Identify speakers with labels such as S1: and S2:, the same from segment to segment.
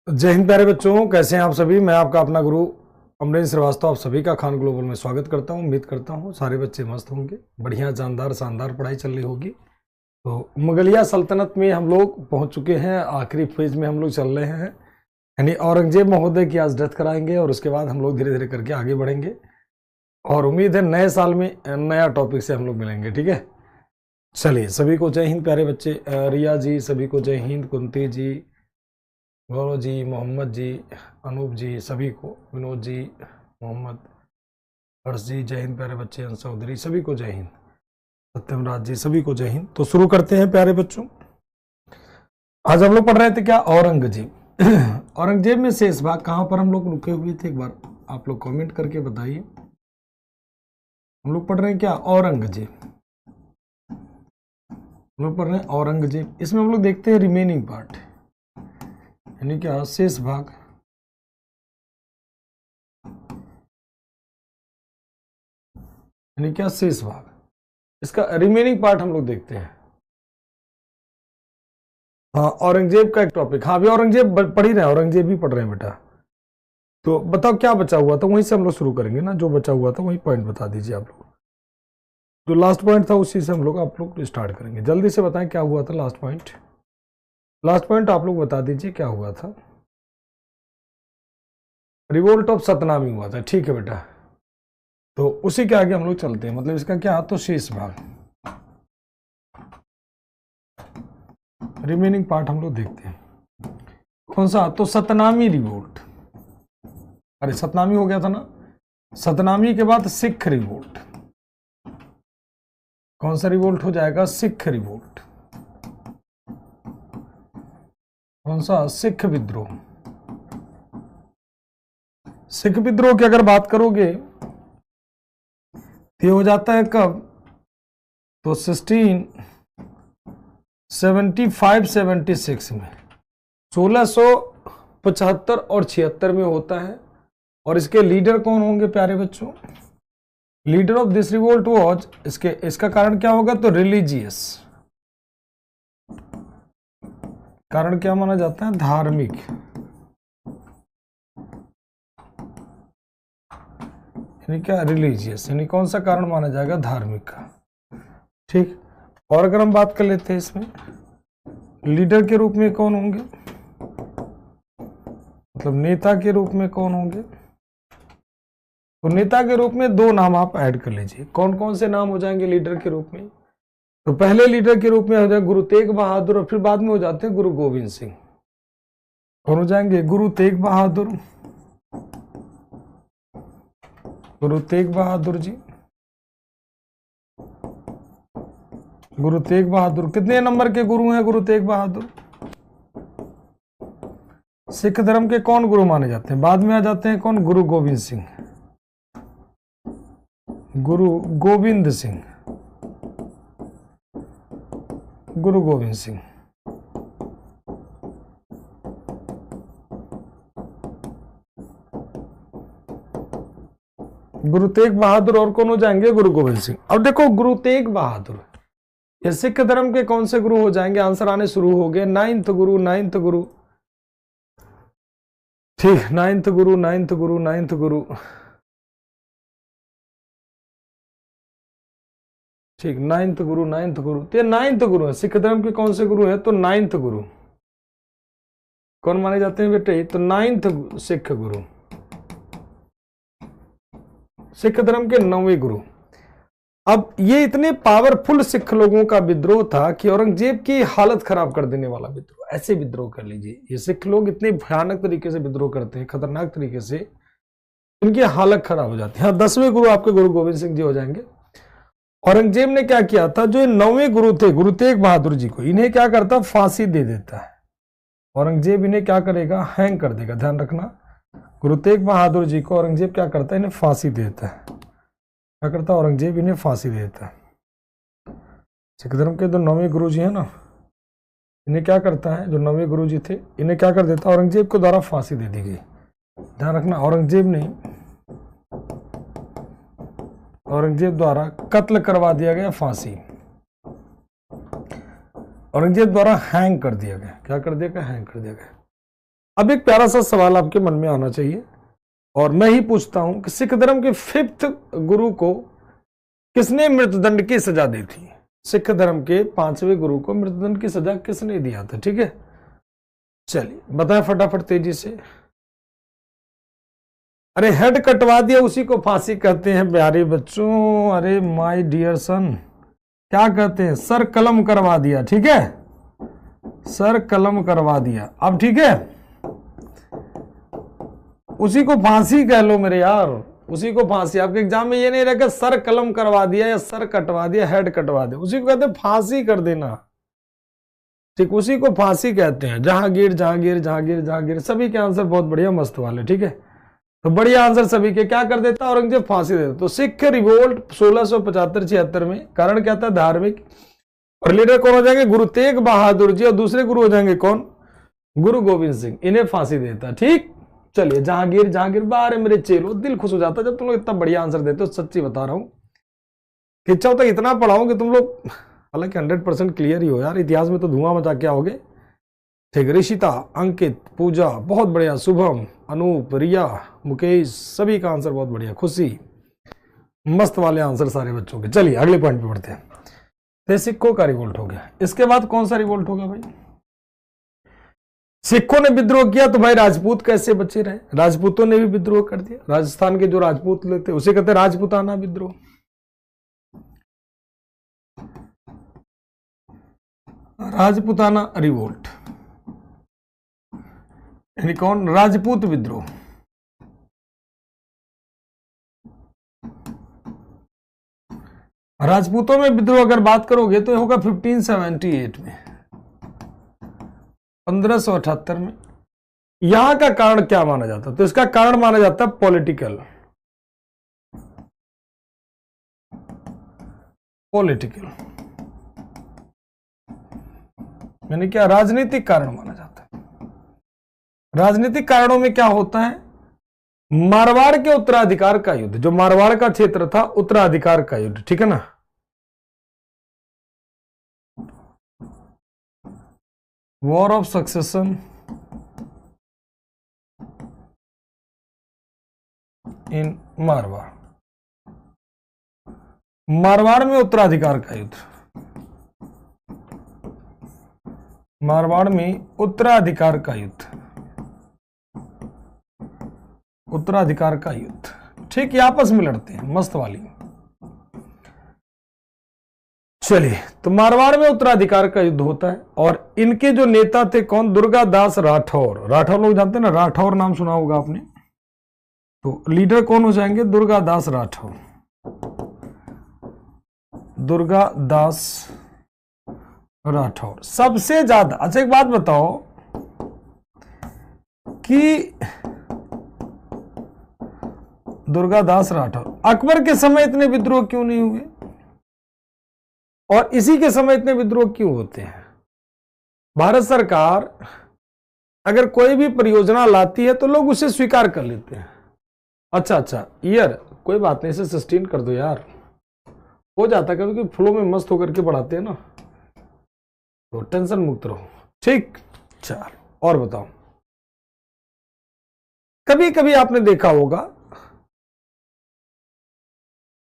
S1: जय हिंद प्यारे बच्चों, कैसे हैं आप सभी। मैं आपका अपना गुरु अमरेंद्र श्रीवास्तव आप सभी का खान ग्लोबल में स्वागत करता हूं। उम्मीद करता हूं सारे बच्चे मस्त होंगे, बढ़िया जानदार शानदार पढ़ाई चल रही होगी। तो मुगलिया सल्तनत में हम लोग पहुंच चुके हैं, आखिरी फेज में हम लोग चल रहे हैं, यानी औरंगजेब महोदय की आज डेथ कराएंगे और उसके बाद हम लोग धीरे धीरे करके आगे बढ़ेंगे और उम्मीद है नए साल में नया टॉपिक से हम लोग मिलेंगे। ठीक है, चलिए सभी को जय हिंद प्यारे बच्चे। रिया जी सभी को जय हिंद, कुंती जी, गौरव जी, मोहम्मद जी, अनूप जी, सभी को, विनोद जी, मोहम्मद, हर्ष जी जय हिंद प्यारे बच्चे, अंश चौधरी सभी को जय हिंद, सत्यम राज जी सभी को जय हिंद। तो शुरू करते हैं प्यारे बच्चों। आज हम लोग पढ़ रहे थे क्या, औरंगजेब। औरंगजेब में शेष भाग कहां पर हम लोग रुके हुए थे, एक बार आप लोग कमेंट करके बताइए। हम लोग पढ़ रहे हैं क्या, औरंगजेब। हम लोग पढ़ रहे हैं औरंगजेब। इसमें हम लोग देखते हैं रिमेनिंग पार्ट, यानी क्या शेष भाग। यानी क्या शेष भाग, इसका रिमेनिंग पार्ट हम लोग देखते हैं। हाँ, औरंगजेब का एक टॉपिक। हाँ, अभी औरंगजेब पढ़ ही रहे हैं, औरंगजेब भी पढ़ रहे हैं बेटा। तो बताओ क्या बचा हुआ था, वहीं से हम लोग शुरू करेंगे ना। जो बचा हुआ था वही पॉइंट बता दीजिए आप लोग। जो लास्ट पॉइंट था उसी से हम लोग आप लोग स्टार्ट करेंगे। जल्दी से बताएं क्या हुआ था लास्ट पॉइंट। लास्ट पॉइंट आप लोग बता दीजिए क्या हुआ था। रिवोल्ट ऑफ सतनामी हुआ था, ठीक है बेटा। तो उसी के आगे हम लोग चलते हैं, मतलब इसका क्या, तो शेष भाग, रिमेनिंग पार्ट हम लोग देखते हैं। कौन सा, तो सतनामी रिवोल्ट। अरे सतनामी हो गया था ना, सतनामी के बाद सिख रिवोल्ट। कौन सा रिवोल्ट हो जाएगा, सिख रिवोल्ट। कौन सा, सिख विद्रोह। सिख विद्रोह की अगर बात करोगे ये हो जाता है कब, तो 1675-76 में, 1675 और 76 में होता है। और इसके लीडर कौन होंगे प्यारे बच्चों, leader of this revolt was, इसका कारण क्या होगा, तो रिलीजियस। कारण क्या माना जाता है, धार्मिक। यानी क्या, रिलीजियस, यानी कौन सा कारण माना जाएगा, धार्मिक का। ठीक। और अगर हम बात कर लेते हैं इसमें लीडर के रूप में कौन होंगे, मतलब नेता के रूप में कौन होंगे, तो नेता के रूप में दो नाम आप ऐड कर लीजिए। कौन कौन से नाम हो जाएंगे लीडर के रूप में, तो पहले लीडर के रूप में हो जाए गुरु तेग बहादुर, और फिर बाद में हो जाते हैं गुरु गोविंद सिंह। कौन हो जाएंगे, गुरु तेग बहादुर, गुरु तेग बहादुर जी, गुरु तेग बहादुर। कितने नंबर के गुरु हैं गुरु तेग बहादुर, सिख धर्म के कौन गुरु माने जाते हैं, बाद में आ जाते हैं कौन, गुरु गोविंद सिंह, गुरु गोविंद सिंह, गुरु गोविंद सिंह। गुरु तेग बहादुर और कौन हो जाएंगे, गुरु गोविंद सिंह। अब देखो गुरु तेग बहादुर ये सिख धर्म के कौन से गुरु हो जाएंगे, आंसर आने शुरू हो गए। नाइन्थ गुरु, नाइन्थ गुरु, ठीक, नाइन्थ गुरु, नाइन्थ गुरु, नाइन्थ गुरु, ठीक, नाइन्थ गुरु, नाइन्थ गुरु। तो ये नाइन्थ गुरु है, सिख धर्म के कौन से गुरु है, तो नाइन्थ गुरु कौन माने जाते हैं बेटे, तो नाइन्थ सिख गुरु, सिख धर्म के 9वें गुरु। अब ये इतने पावरफुल सिख लोगों का विद्रोह था कि औरंगजेब की हालत खराब कर देने वाला विद्रोह, ऐसे विद्रोह कर लीजिए। ये सिख लोग इतने भयानक तरीके से विद्रोह करते हैं, खतरनाक तरीके से, इनकी हालत खराब हो जाती है। हाँ, 10वें गुरु आपके गुरु गोविंद सिंह जी हो जाएंगे। औरंगजेब ने क्या किया था, जो 9वें गुरु थे गुरु तेग बहादुर जी को, इन्हें क्या करता, फांसी दे देता है। औरंगजेब इन्हें क्या करेगा, हैंग कर देगा, ध्यान रखना। गुरु तेग बहादुर जी को औरंगजेब क्या करता है, इन्हें फांसी देता है। क्या करता है औरंगजेब, इन्हें फांसी देता है। सिख धर्म के जो 9वें गुरु जी है ना, इन्हें क्या करता है, जो 9वें गुरु जी थे, इन्हें क्या कर देता है, औरंगजेब को द्वारा फांसी दे दी गई। ध्यान रखना, औरंगजेब द्वारा कत्ल करवा दिया गया, फांसी। औरंगजेब द्वारा हैंग कर दिया गया, क्या कर दिया गया, हैंग कर दिया गया। अब एक प्यारा सा सवाल आपके मन में आना चाहिए और मैं ही पूछता हूं कि सिख धर्म के 5th गुरु को किसने मृत्युदंड की सजा दी थी? सिख धर्म के 5वें गुरु को मृत्युदंड की सजा किसने दिया था? ठीक है, चलिए बताएं फटाफट तेजी से। अरे हेड कटवा दिया उसी को फांसी कहते हैं प्यारे बच्चों। अरे माय डियर सन, क्या कहते हैं? सर कलम करवा दिया। ठीक है, सर कलम करवा दिया। अब ठीक है, उसी को फांसी कह लो मेरे यार, उसी को फांसी। आपके एग्जाम में ये नहीं रखा सर कलम करवा दिया या सर कटवा दिया, हेड कटवा दिया, उसी को कहते हैं फांसी कर देना। ठीक, उसी को फांसी कहते हैं। जहांगीर जहांगीर जहांगीर जहांगीर। सभी के आंसर बहुत बढ़िया मस्त वाले। ठीक है, तो बढ़िया आंसर सभी के। क्या कर देता औरंगजेब? फांसी दे देता। तो सिख रिवोल्ट 1675-76 में कारण क्या था? धार्मिक। और लीडर कौन हो जाएंगे? गुरु तेग बहादुर जी। और दूसरे गुरु हो जाएंगे कौन? गुरु गोविंद सिंह। इन्हें फांसी देता। ठीक, चलिए जहांगीर जहांगीर। बारे मेरे चेलो, दिल खुश हो जाता जब तुम लोग इतना बढ़िया आंसर देते हो। सच्ची बता रहा हूं, इच्छा होता इतना पढ़ाऊं कि तुम लोग हालांकि 100% क्लियर ही हो यार। इतिहास में तो धुआं मचा के आओगे। ठीक, ऋषिता, अंकित, पूजा बहुत बढ़िया, शुभम, अनूप, रिया, मुकेश, सभी का आंसर बहुत बढ़िया। खुशी, मस्त वाले आंसर सारे बच्चों के। चलिए अगले पॉइंट पे बढ़ते हैं। तो सिखों का रिवोल्ट हो गया। इसके बाद कौन सा रिवोल्ट होगा भाई? सिखों ने विद्रोह किया तो भाई राजपूत कैसे बचे रहे? राजपूतों ने भी विद्रोह कर दिया। राजस्थान के जो राजपूत लेते उसे कहते राजपूताना विद्रोह। राजपूताना रिवोल्ट यानी कौन? राजपूत विद्रोह। राजपूतों में विद्रोह अगर बात करोगे तो होगा 1578 में, 1578 में। यहां का कारण क्या माना जाता है? तो इसका कारण माना जाता है पॉलिटिकल। यानी क्या? राजनीतिक कारण माना जाता है। राजनीतिक कारणों में क्या होता है? मारवाड़ के उत्तराधिकार का युद्ध, जो मारवाड़ का क्षेत्र था, उत्तराधिकार का युद्ध। ठीक है ना? वॉर ऑफ सक्सेशन इन मारवाड़। मारवाड़ में उत्तराधिकार का युद्ध। मारवाड़ में उत्तराधिकार का युद्ध। उत्तराधिकार का युद्ध। ठीक, ये आपस में लड़ते हैं, मस्त वाली। चलिए, तो मारवाड़ में उत्तराधिकार का युद्ध होता है और इनके जो नेता थे कौन? दुर्गादास राठौर। राठौर लोग जानते हैं ना, राठौर नाम सुना होगा आपने। तो लीडर कौन हो जाएंगे? दुर्गादास राठौर। दुर्गादास राठौर सबसे ज्यादा। अच्छा एक बात बताओ कि दुर्गादास राठौर अकबर के समय इतने विद्रोह क्यों नहीं हुए और इसी के समय इतने विद्रोह क्यों होते हैं? भारत सरकार अगर कोई भी परियोजना लाती है तो लोग उसे स्वीकार कर लेते हैं। अच्छा ईयर कोई बात नहीं, इसे सस्टेन कर दो यार, हो जाता है कभी फ्लो में मस्त होकर के पढ़ाते हैं ना, तो टेंशन मुक्त रहो। ठीक, चल और बताओ। कभी कभी आपने देखा होगा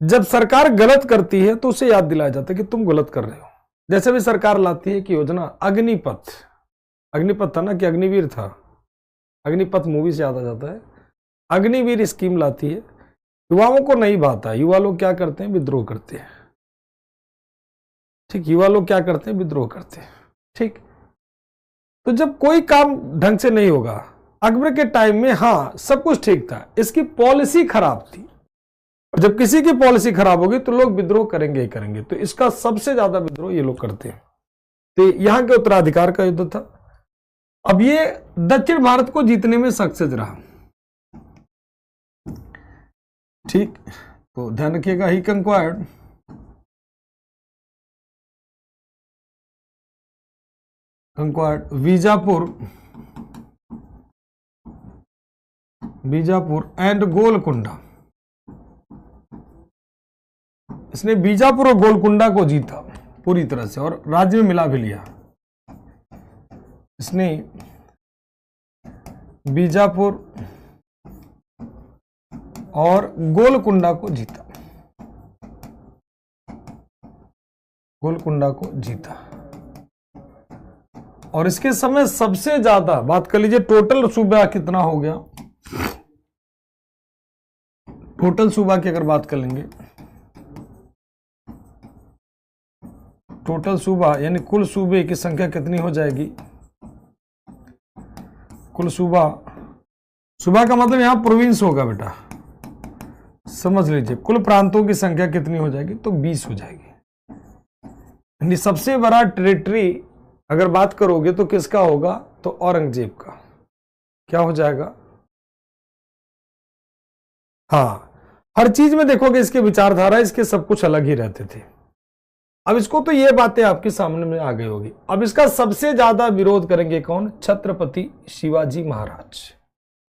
S1: जब सरकार गलत करती है तो उसे याद दिलाया जाता है कि तुम गलत कर रहे हो। जैसे भी सरकार लाती है कि योजना अग्निपथ, अग्निपथ था ना कि अग्निवीर था, अग्निपथ मूवी से याद आ जाता है। अग्निवीर स्कीम लाती है, युवाओं को नहीं भाता, युवा लोग क्या करते हैं? विद्रोह करते हैं। ठीक, युवा लोग क्या करते हैं? विद्रोह करते हैं। ठीक, तो जब कोई काम ढंग से नहीं होगा, अकबर के टाइम में हाँ सब कुछ ठीक था, इसकी पॉलिसी खराब थी, और जब किसी की पॉलिसी खराब होगी तो लोग विद्रोह करेंगे ही करेंगे। तो इसका सबसे ज्यादा विद्रोह ये लोग करते हैं। तो यहां के उत्तराधिकार का युद्ध था। अब ये दक्षिण भारत को जीतने में सक्सेस रहा। ठीक, तो ध्यान रखिएगा। ही कंक्वायर्ड बीजापुर एंड गोलकुंडा। इसने बीजापुर और गोलकुंडा को जीता पूरी तरह से और राज्य में मिला भी लिया। इसने बीजापुर और गोलकुंडा को जीता। गोलकुंडा को जीता। और इसके समय सबसे ज्यादा बात कर लीजिए, टोटल सूबा कितना हो गया। टोटल सूबा की अगर बात कर लेंगे, टोटल सूबा यानी कुल सूबे की संख्या कितनी हो जाएगी। कुल सूबा, सूबा का मतलब यहां प्रोविंस होगा बेटा, समझ लीजिए। कुल प्रांतों की संख्या कितनी हो जाएगी, तो 20 हो जाएगी। यानी सबसे बड़ा टेरिटरी अगर बात करोगे तो किसका होगा, तो औरंगजेब का। क्या हो जाएगा, हाँ। हर चीज में देखोगे इसके विचारधारा, इसके सब कुछ अलग ही रहते थे। अब इसको तो ये बातें आपके सामने में आ गई होगी। अब इसका सबसे ज्यादा विरोध करेंगे कौन, छत्रपति शिवाजी महाराज।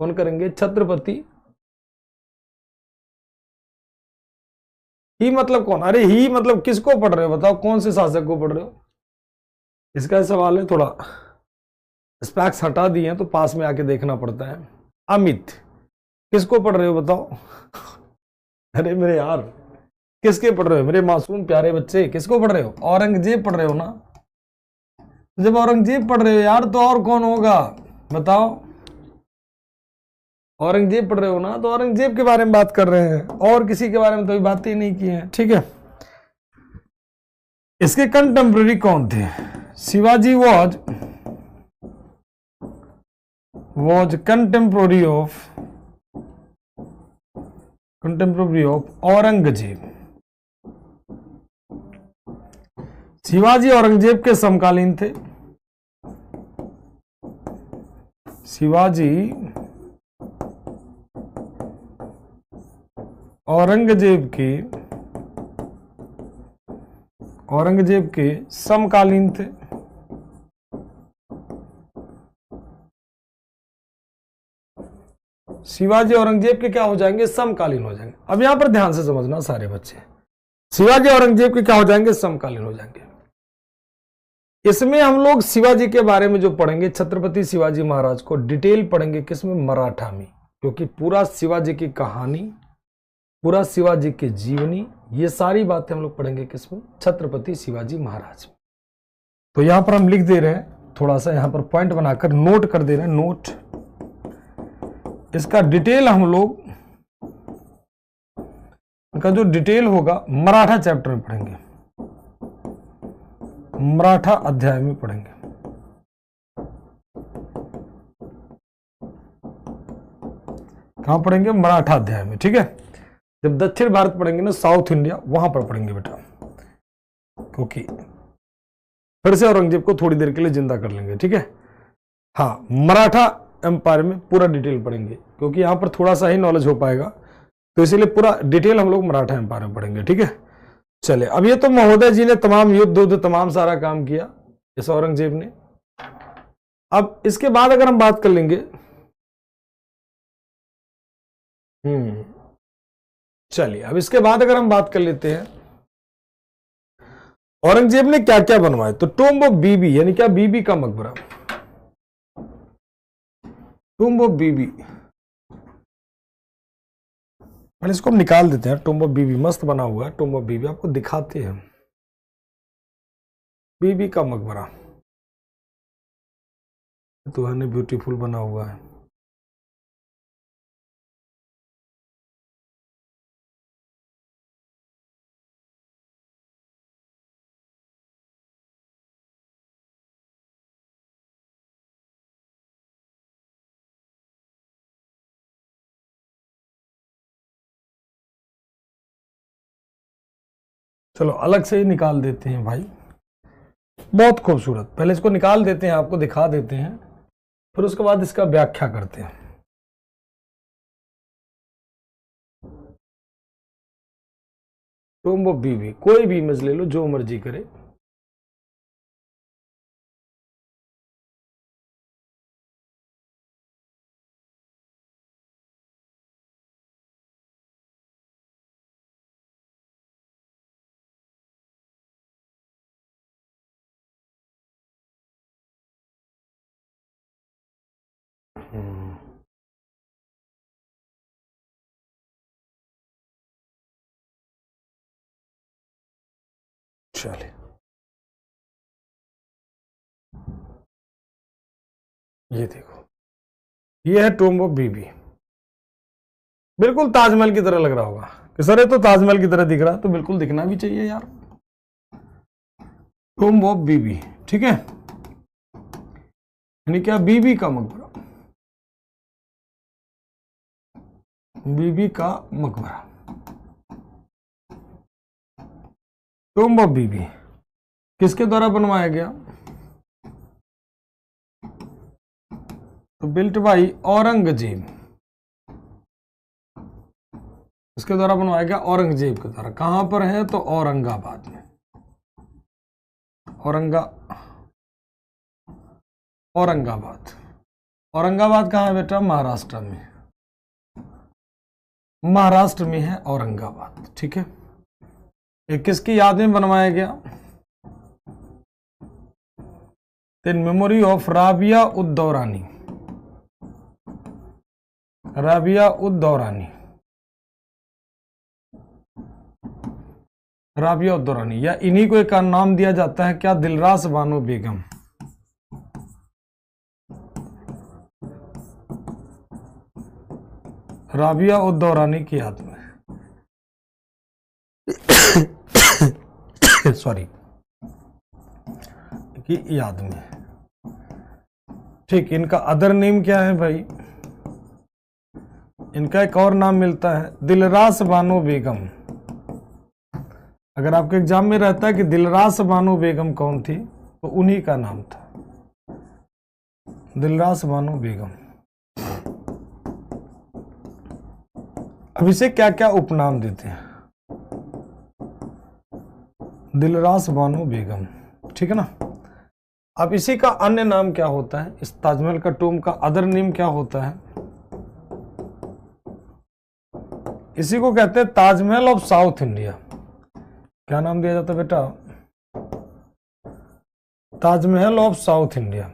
S1: कौन करेंगे, छत्रपति। ही मतलब कौन, अरे ही मतलब किसको पढ़ रहे हो बताओ, कौन से शासक को पढ़ रहे हो। इसका सवाल है, थोड़ा स्पैक्स हटा दिए हैं तो पास में आके देखना पड़ता है। अमित, किसको पढ़ रहे हो बताओ। अरे मेरे यार, किसके पढ़ रहे हो मेरे मासूम प्यारे बच्चे, किसको पढ़ रहे हो, औरंगजेब पढ़ रहे हो ना। जब औरंगजेब पढ़ रहे हो यार, तो और कौन होगा बताओ। औरंगजेब पढ़ रहे हो ना, तो औरंगजेब के बारे में बात कर रहे हैं, और किसी के बारे में तो बात ही नहीं की है, ठीक है। इसके कंटेम्प्रेरी कौन थे, Shivaji was contemporary of Aurangzeb. Shivaji Aurangzeb के समकालीन थे। शिवाजी औरंगजेब के समकालीन थे। शिवाजी औरंगजेब के क्या हो जाएंगे, समकालीन हो जाएंगे। अब यहां पर ध्यान से समझना सारे बच्चे, शिवाजी औरंगजेब के क्या हो जाएंगे, समकालीन हो जाएंगे। इसमें हम लोग शिवाजी के बारे में जो पढ़ेंगे, छत्रपति शिवाजी महाराज को डिटेल पढ़ेंगे किसमें, मराठा में। क्योंकि पूरा शिवाजी की कहानी, पूरा शिवाजी की जीवनी, ये सारी बातें हम लोग पढ़ेंगे किसमें, छत्रपति शिवाजी महाराज। तो यहां पर हम लिख दे रहे हैं, थोड़ा सा यहां पर पॉइंट बनाकर नोट कर दे रहे हैं, नोट। इसका डिटेल हम लोग, इनका जो डिटेल होगा मराठा चैप्टर में पढ़ेंगे, मराठा अध्याय में पढ़ेंगे। कहां पढ़ेंगे, मराठा अध्याय में, ठीक है। जब दक्षिण भारत पढ़ेंगे ना, साउथ इंडिया, वहां पर पढ़ेंगे बेटा। क्योंकि फिर से औरंगजेब को थोड़ी देर के लिए जिंदा कर लेंगे, ठीक है। हाँ, मराठा एम्पायर में पूरा डिटेल पढ़ेंगे, क्योंकि यहां पर थोड़ा सा ही नॉलेज हो पाएगा, तो इसीलिए पूरा डिटेल हम लोग मराठा एम्पायर में पढ़ेंगे, ठीक है। चले, अब ये तो महोदय जी ने तमाम युद्ध तमाम सारा काम किया इस औरंगजेब ने। अब इसके बाद अगर हम बात कर लेंगे, चलिए अब इसके बाद अगर हम बात कर लेते हैं, औरंगजेब ने क्या क्या बनवाया, तो टूम्ब ऑफ बीबी, यानी क्या, बीबी का मकबरा, टूम्ब ऑफ बीबी। पहले इसको हम निकाल देते हैं, टूम्ब ऑफ बीबी मस्त बना हुआ है, टूम्ब ऑफ बीबी आपको दिखाते हैं, बीबी का मकबरा तो है, ब्यूटीफुल बना हुआ है। चलो अलग से ही निकाल देते हैं भाई, बहुत खूबसूरत। पहले इसको निकाल देते हैं, आपको दिखा देते हैं, फिर उसके बाद इसका व्याख्या करते हैं। टूम्ब ऑफ बीबी, कोई भी इमेज ले लो, जो मर्जी करे। चलिए, ये देखो, ये है टॉम्ब ऑफ बीबी। बिल्कुल ताजमहल की तरह लग रहा होगा कि सर ये तो ताजमहल की तरह दिख रहा है, तो बिल्कुल दिखना भी चाहिए यार। टॉम्ब ऑफ बीबी, ठीक है, यानी क्या, बीबी का मकबरा, बीबी का मकबरा, टॉम्ब ऑफ बीबी किसके द्वारा बनवाया गया? तो बिल्ट बाई औरंगजेब, इसके द्वारा बनवाया गया औरंगजेब के द्वारा। कहां पर है? तो औरंगाबाद में। औरंगाबाद, औरंगाबाद कहां है बेटा? महाराष्ट्र में, महाराष्ट्र में है औरंगाबाद, ठीक है। ये किसकी याद में बनवाया गया? इन मेमोरी ऑफ राबिया उद दौरानी, राबिया उद दौरानी, राबिया उद दौरानी, या इन्हीं को एक नाम दिया जाता है क्या? दिलरास बानो बेगम। राबिया उद दौरानी की याद में सॉरी, की याद में, ठीक। इनका अदर नेम क्या है भाई? इनका एक और नाम मिलता है दिलरास बानो बेगम। अगर आपके एग्जाम में रहता है कि दिलरास बानो बेगम कौन थी, तो उन्हीं का नाम था, दिलरास बानो बेगम। अब इसे क्या क्या उपनाम देते हैं? दिलरास बानो बेगम, ठीक है ना। अब इसी का अन्य नाम क्या होता है? इस ताजमहल का टॉम्ब का अदर नेम क्या होता है? इसी को कहते हैं ताजमहल ऑफ साउथ इंडिया। क्या नाम दिया जाता है बेटा? ताजमहल ऑफ साउथ इंडिया,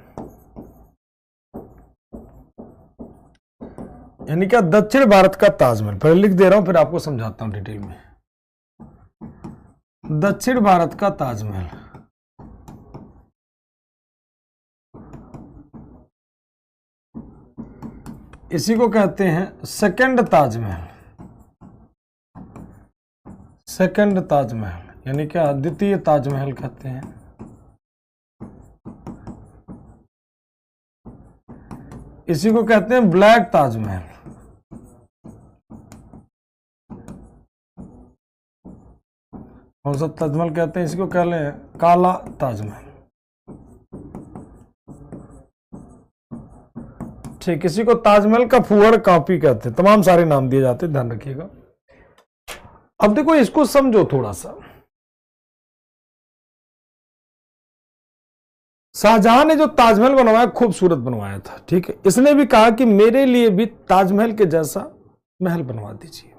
S1: यानी क्या, दक्षिण भारत का ताजमहल। पहले लिख दे रहा हूं, फिर आपको समझाता हूं डिटेल में। दक्षिण भारत का ताजमहल, इसी को कहते हैं सेकंड ताजमहल, सेकंड ताजमहल, यानी क्या, द्वितीय ताजमहल कहते हैं। इसी को कहते हैं ब्लैक ताजमहल, कौन सा ताजमहल कहते हैं? इसी को कह लें काला ताजमहल, ठीक। इसी को ताजमहल का फूहड़ कॉपी कहते हैं। तमाम सारे नाम दिए जाते हैं, ध्यान रखिएगा। अब देखो, इसको समझो थोड़ा सा। शाहजहां ने जो ताजमहल बनवाया, खूबसूरत बनवाया था, ठीक है। इसने भी कहा कि मेरे लिए भी ताजमहल के जैसा महल बनवा दीजिए,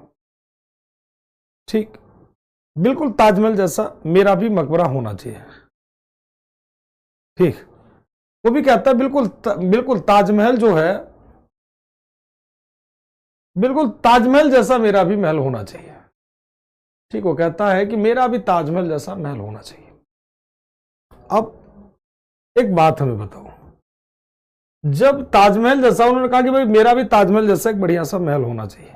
S1: ठीक। बिल्कुल ताजमहल जैसा मेरा भी मकबरा होना चाहिए, ठीक। वो भी कहता है बिल्कुल ताजमहल जो है, बिल्कुल ताजमहल जैसा मेरा भी महल होना चाहिए, ठीक। वो कहता है कि मेरा भी ताजमहल जैसा महल होना चाहिए। अब एक बात हमें बताओ, जब ताजमहल जैसा, उन्होंने कहा कि भाई मेरा भी ताजमहल जैसा एक बढ़िया सा महल होना चाहिए।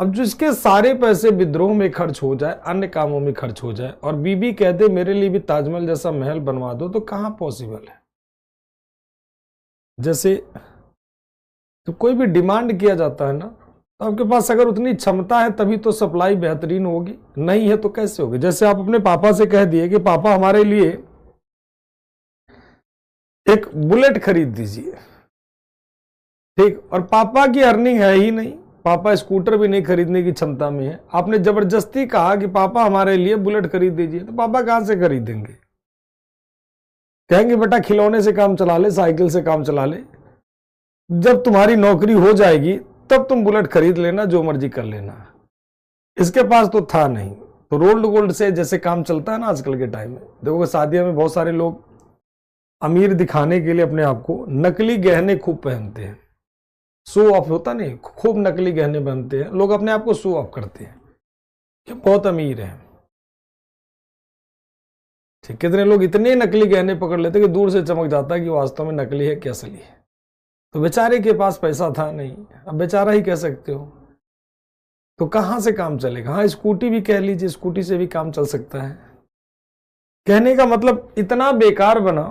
S1: अब जिसके सारे पैसे विद्रोह में खर्च हो जाए, अन्य कामों में खर्च हो जाए, और बीबी कह दे मेरे लिए भी ताजमहल जैसा महल बनवा दो, तो कहां पॉसिबल है? जैसे तो कोई भी डिमांड किया जाता है ना, तो आपके पास अगर उतनी क्षमता है तभी तो सप्लाई बेहतरीन होगी, नहीं है तो कैसे होगी? जैसे आप अपने पापा से कह दिए कि पापा हमारे लिए एक बुलेट खरीद दीजिए, ठीक, और पापा की अर्निंग है ही नहीं, पापा स्कूटर भी नहीं खरीदने की क्षमता में है। आपने जबरदस्ती कहा कि पापा हमारे लिए बुलेट खरीद दीजिए, तो पापा कहां से खरीदेंगे? कहेंगे बेटा खिलौने से काम चला ले, साइकिल से काम चला ले, जब तुम्हारी नौकरी हो जाएगी तब तुम बुलेट खरीद लेना, जो मर्जी कर लेना। इसके पास तो था नहीं, तो रोल्ड गोल्ड से जैसे काम चलता है ना आजकल के टाइम में। देखो शादियों में बहुत सारे लोग अमीर दिखाने के लिए अपने आप को नकली गहने खूब पहनते हैं। शो ऑफ होता नहीं, खूब नकली गहने पहनते हैं लोग, अपने आप को शो ऑफ करते हैं कि बहुत अमीर है। ठीक, कितने लोग इतने नकली गहने पकड़ लेते कि दूर से चमक जाता है कि वास्तव में नकली है कि असली है। तो बेचारे के पास पैसा था नहीं, अब बेचारा ही कह सकते हो, तो कहां से काम चलेगा। हाँ, स्कूटी भी कह लीजिए, स्कूटी से भी काम चल सकता है। कहने का मतलब इतना बेकार बना,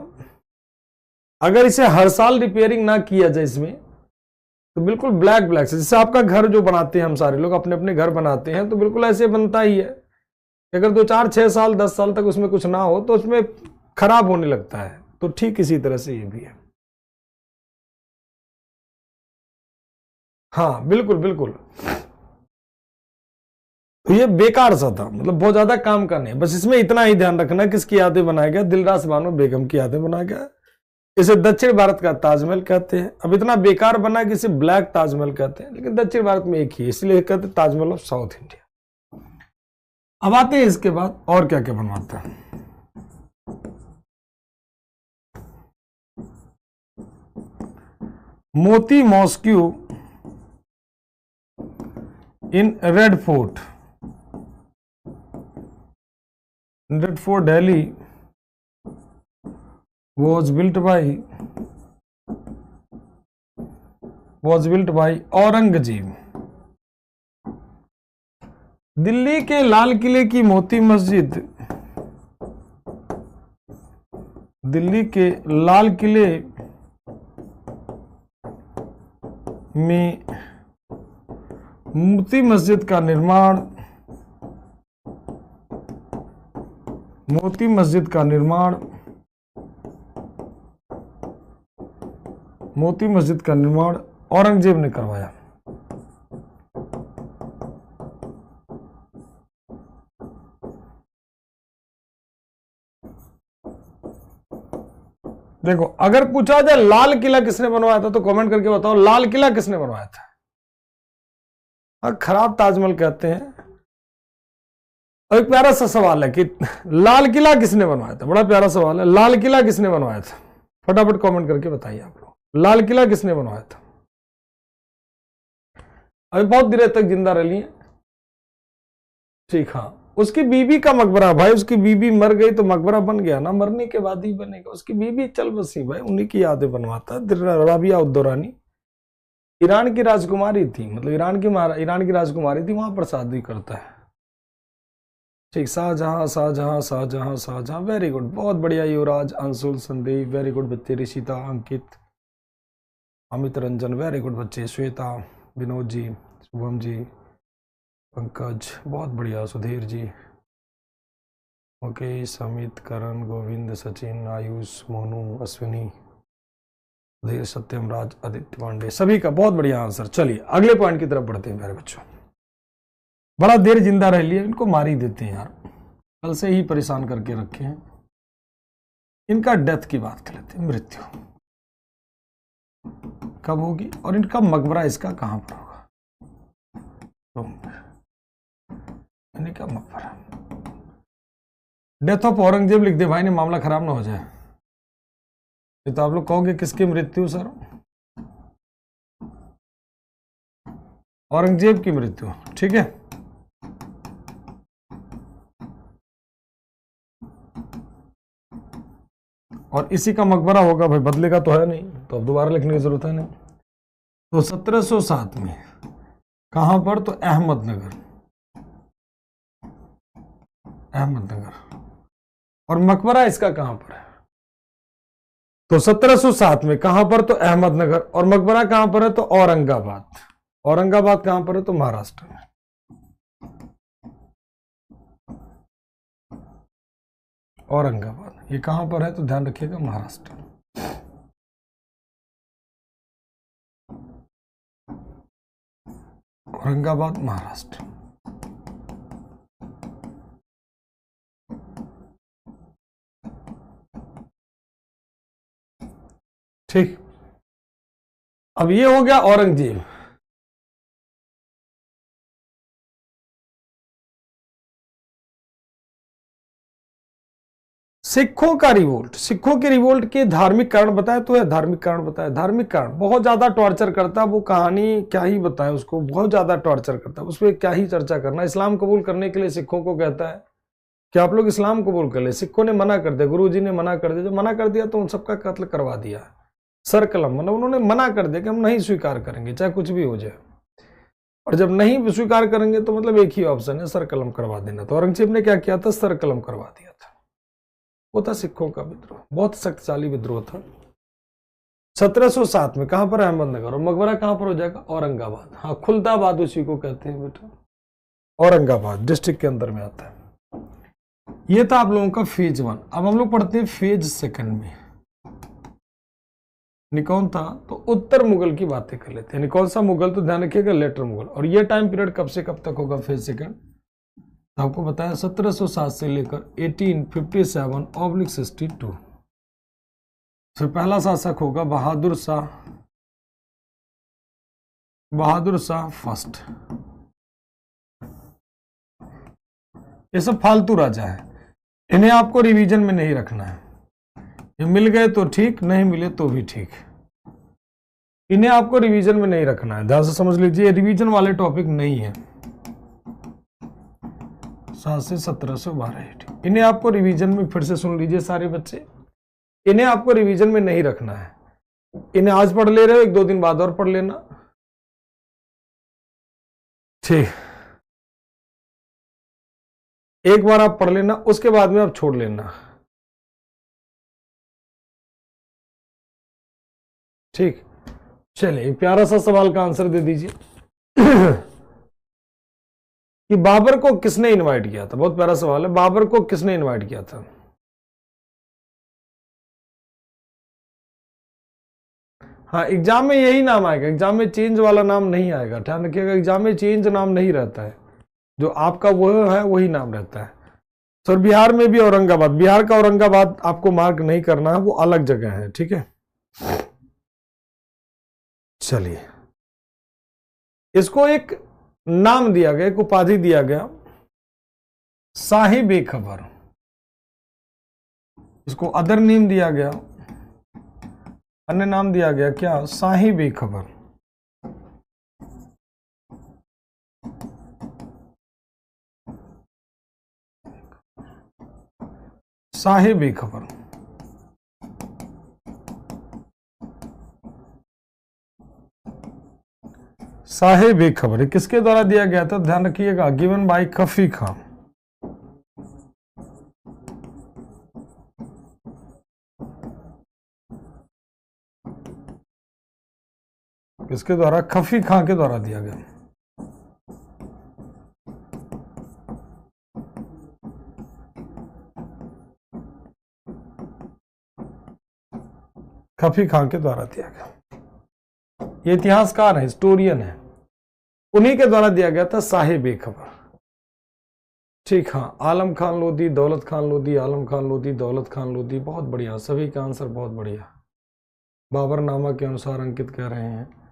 S1: अगर इसे हर साल रिपेयरिंग ना किया जाए इसमें, तो बिल्कुल ब्लैक ब्लैक से, जैसे आपका घर जो बनाते हैं हम सारे लोग अपने अपने घर बनाते हैं, तो बिल्कुल ऐसे बनता ही है। अगर 2 4 6 साल 10 साल तक उसमें कुछ ना हो तो उसमें खराब होने लगता है। तो ठीक इसी तरह से ये भी है। हाँ बिल्कुल बिल्कुल। तो ये बेकार सा था, मतलब बहुत ज्यादा काम का नहीं। बस इसमें इतना ही ध्यान रखना किसकी यादें बनाया गया, दिलरास बानो बेगम की यादें बनाया गया। इसे दक्षिण भारत का ताजमहल कहते हैं। अब इतना बेकार बना कि इसे ब्लैक ताजमहल कहते हैं, लेकिन दक्षिण भारत में एक ही, इसलिए कहते हैं ताजमहल ऑफ साउथ इंडिया। अब आते हैं इसके बाद और क्या क्या बनवाते हैं। मोती mosque in red fort, red fort Delhi was built by Aurangzeb. Delhi के लाल किले की मोती मस्जिद, दिल्ली के लाल किले में मोती मस्जिद का निर्माण, मोती मस्जिद का निर्माण, मोती मस्जिद का निर्माण औरंगजेब ने करवाया। देखो, अगर पूछा जाए लाल किला किसने बनवाया था तो कमेंट करके बताओ लाल किला किसने बनवाया था। खराब ताजमहल कहते हैं। और एक प्यारा सा सवाल है कि लाल किला किसने बनवाया था, बड़ा प्यारा सवाल है। लाल किला किसने बनवाया था, फटाफट कमेंट करके बताइए आप लोग, लाल किला किसने बनवाया था। अभी बहुत देर तक जिंदा रही है। ठीक, हाँ, उसकी बीबी का मकबरा भाई, उसकी बीबी मर गई तो मकबरा बन गया ना, मरने के बाद ही बनेगा। उसकी बीबी चल बसी भाई, उन्हीं की यादें बनवाता है। राबिया उद्दौरानी ईरान की राजकुमारी थी, मतलब ईरान की राजकुमारी थी, वहां पर शादी करता है। ठीक, शाहजहां शाहजहां शाहजहां शाहजहां, वेरी गुड, बहुत बढ़िया। युवराज, अंशुल, संदीप, वेरी गुड बच्चे। ऋषिता, अंकित, अमित रंजन, वेरी गुड बच्चे। श्वेता, विनोद जी, शुभम जी, पंकज, बहुत बढ़िया। सुधीर जी, मुकेश, अमित, करण, गोविंद, सचिन, आयुष, मोनू, अश्विनी, सुधीर, सत्यम, राज, आदित्य पांडे, सभी का बहुत बढ़िया आंसर। चलिए अगले पॉइंट की तरफ बढ़ते हैं मेरे बच्चों। बड़ा देर जिंदा रह लिए, इनको मार ही देते हैं यार, कल से ही परेशान करके रखे हैं। इनका डेथ की बात कर लेते हैं, मृत्यु कब होगी और इनका मकबरा इसका कहां पर होगा। इनका मकबरा, डेथ ऑफ औरंगजेब लिख दे भाई ने, मामला खराब ना हो जाए। ये तो आप लोग कहोगे किसकी मृत्यु सर, औरंगजेब की मृत्यु, ठीक है। और इसी का मकबरा होगा भाई, बदलेगा तो है नहीं, तो अब दोबारा लिखने की जरूरत है नहीं। तो 1707 में कहां पर, तो अहमदनगर, अहमदनगर। और मकबरा इसका कहां पर है, तो 1707 में कहां पर, तो अहमदनगर। और मकबरा कहां पर है, तो औरंगाबाद। औरंगाबाद कहां पर है, तो महाराष्ट्र में। औरंगाबाद ये कहां पर है, तो ध्यान रखिएगा महाराष्ट्र। औरंगाबाद महाराष्ट्र। ठीक, अब ये हो गया औरंगजेब। सिखों का रिवोल्ट, सिखों के रिवोल्ट के धार्मिक कारण बताए तो है, धार्मिक कारण बताए, धार्मिक कारण बहुत ज्यादा टॉर्चर करता है, वो कहानी क्या ही बताए उसको, बहुत ज्यादा टॉर्चर करता है, उस पर क्या ही चर्चा करना। इस्लाम कबूल करने के लिए सिखों को कहता है कि आप लोग इस्लाम कबूल कर ले। सिखों ने मना कर दिया, गुरुजी ने मना कर दिया, जो मना कर दिया तो उन सबका कत्ल करवा दिया, सर कलम, मतलब उन्होंने मना कर दिया कि हम नहीं स्वीकार करेंगे चाहे कुछ भी हो जाए। और जब नहीं स्वीकार करेंगे तो मतलब एक ही ऑप्शन है, सर कलम करवा देना। तो औरंगजेब ने क्या किया था, सर कलम करवा दिया था। वो था सिखों का विद्रोह, बहुत शक्तिशाली विद्रोह था। 1707 में कहां पर, अहमदनगर, और मकबरा कहां पर हो जाएगा, औरंगाबाद। हाँ, खुलदाबाद उसी को कहते हैं बेटा, औरंगाबाद डिस्ट्रिक्ट के अंदर में आता है। ये था आप लोगों का फेज 1। अब हम लोग पढ़ते हैं फेज 2 में। कौन था, तो उत्तर मुगल की बातें कर लेते हैं। कौन सा मुगल, तो ध्यान रखिएगा लेटर मुगल। और ये टाइम पीरियड कब से कब तक होगा फेज 2, तो आपको बताया 1707 से लेकर 1857/62। फिर पहला शासक होगा बहादुर शाह, बहादुर शाह फर्स्ट। ये सब फालतू राजा है, इन्हें आपको रिवीजन में नहीं रखना है। ये मिल गए तो ठीक, नहीं मिले तो भी ठीक, इन्हें आपको रिवीजन में नहीं रखना है। ध्यान से समझ लीजिए, रिवीजन वाले टॉपिक नहीं है। 7 से 1712, इन्हें आपको रिवीजन में, फिर से सुन लीजिए सारे बच्चे, इन्हें आपको रिवीजन में नहीं रखना है। इन्हें आज पढ़ ले रहे हो, 1-2 दिन बाद और पढ़ लेना, ठीक। एक बार आप पढ़ लेना, उसके बाद में आप छोड़ लेना, ठीक। चलिए, प्यारा सा सवाल का आंसर दे दीजिए कि बाबर को किसने इनवाइट किया था। बहुत प्यारा सवाल है, बाबर को किसने इनवाइट किया था। हाँ, एग्जाम में यही नाम आएगा, एग्जाम में चेंज वाला नाम नहीं आएगा, ध्यान रखिएगा। एग्जाम में चेंज नाम नहीं रहता है, जो आपका वो है वही नाम रहता है। सर बिहार में भी औरंगाबाद, बिहार का औरंगाबाद आपको मार्क नहीं करना है, वो अलग जगह है, ठीक है। चलिए, इसको एक नाम दिया गया, एक उपाधि दिया गया, साहिब खबर। इसको अदर नेम दिया गया, अन्य नाम दिया गया क्या, साहिब खबर। साहिब खबर, साहिब खबर किसके द्वारा दिया गया था, ध्यान रखिएगा, गिवन बाय खफी खान। किसके द्वारा, खफी खां के द्वारा दिया गया। खफी खां के द्वारा दिया गया। ये इतिहासकार है, हिस्टोरियन है, उन्हीं के द्वारा दिया गया था साहिब खबर, ठीक। हाँ, आलम खान लोधी, दौलत खान लोधी, आलम खान लोधी, दौलत खान लोधी, बहुत बढ़िया, सभी का आंसर बहुत बढ़िया। बाबरनामा के अनुसार अंकित कह रहे हैं,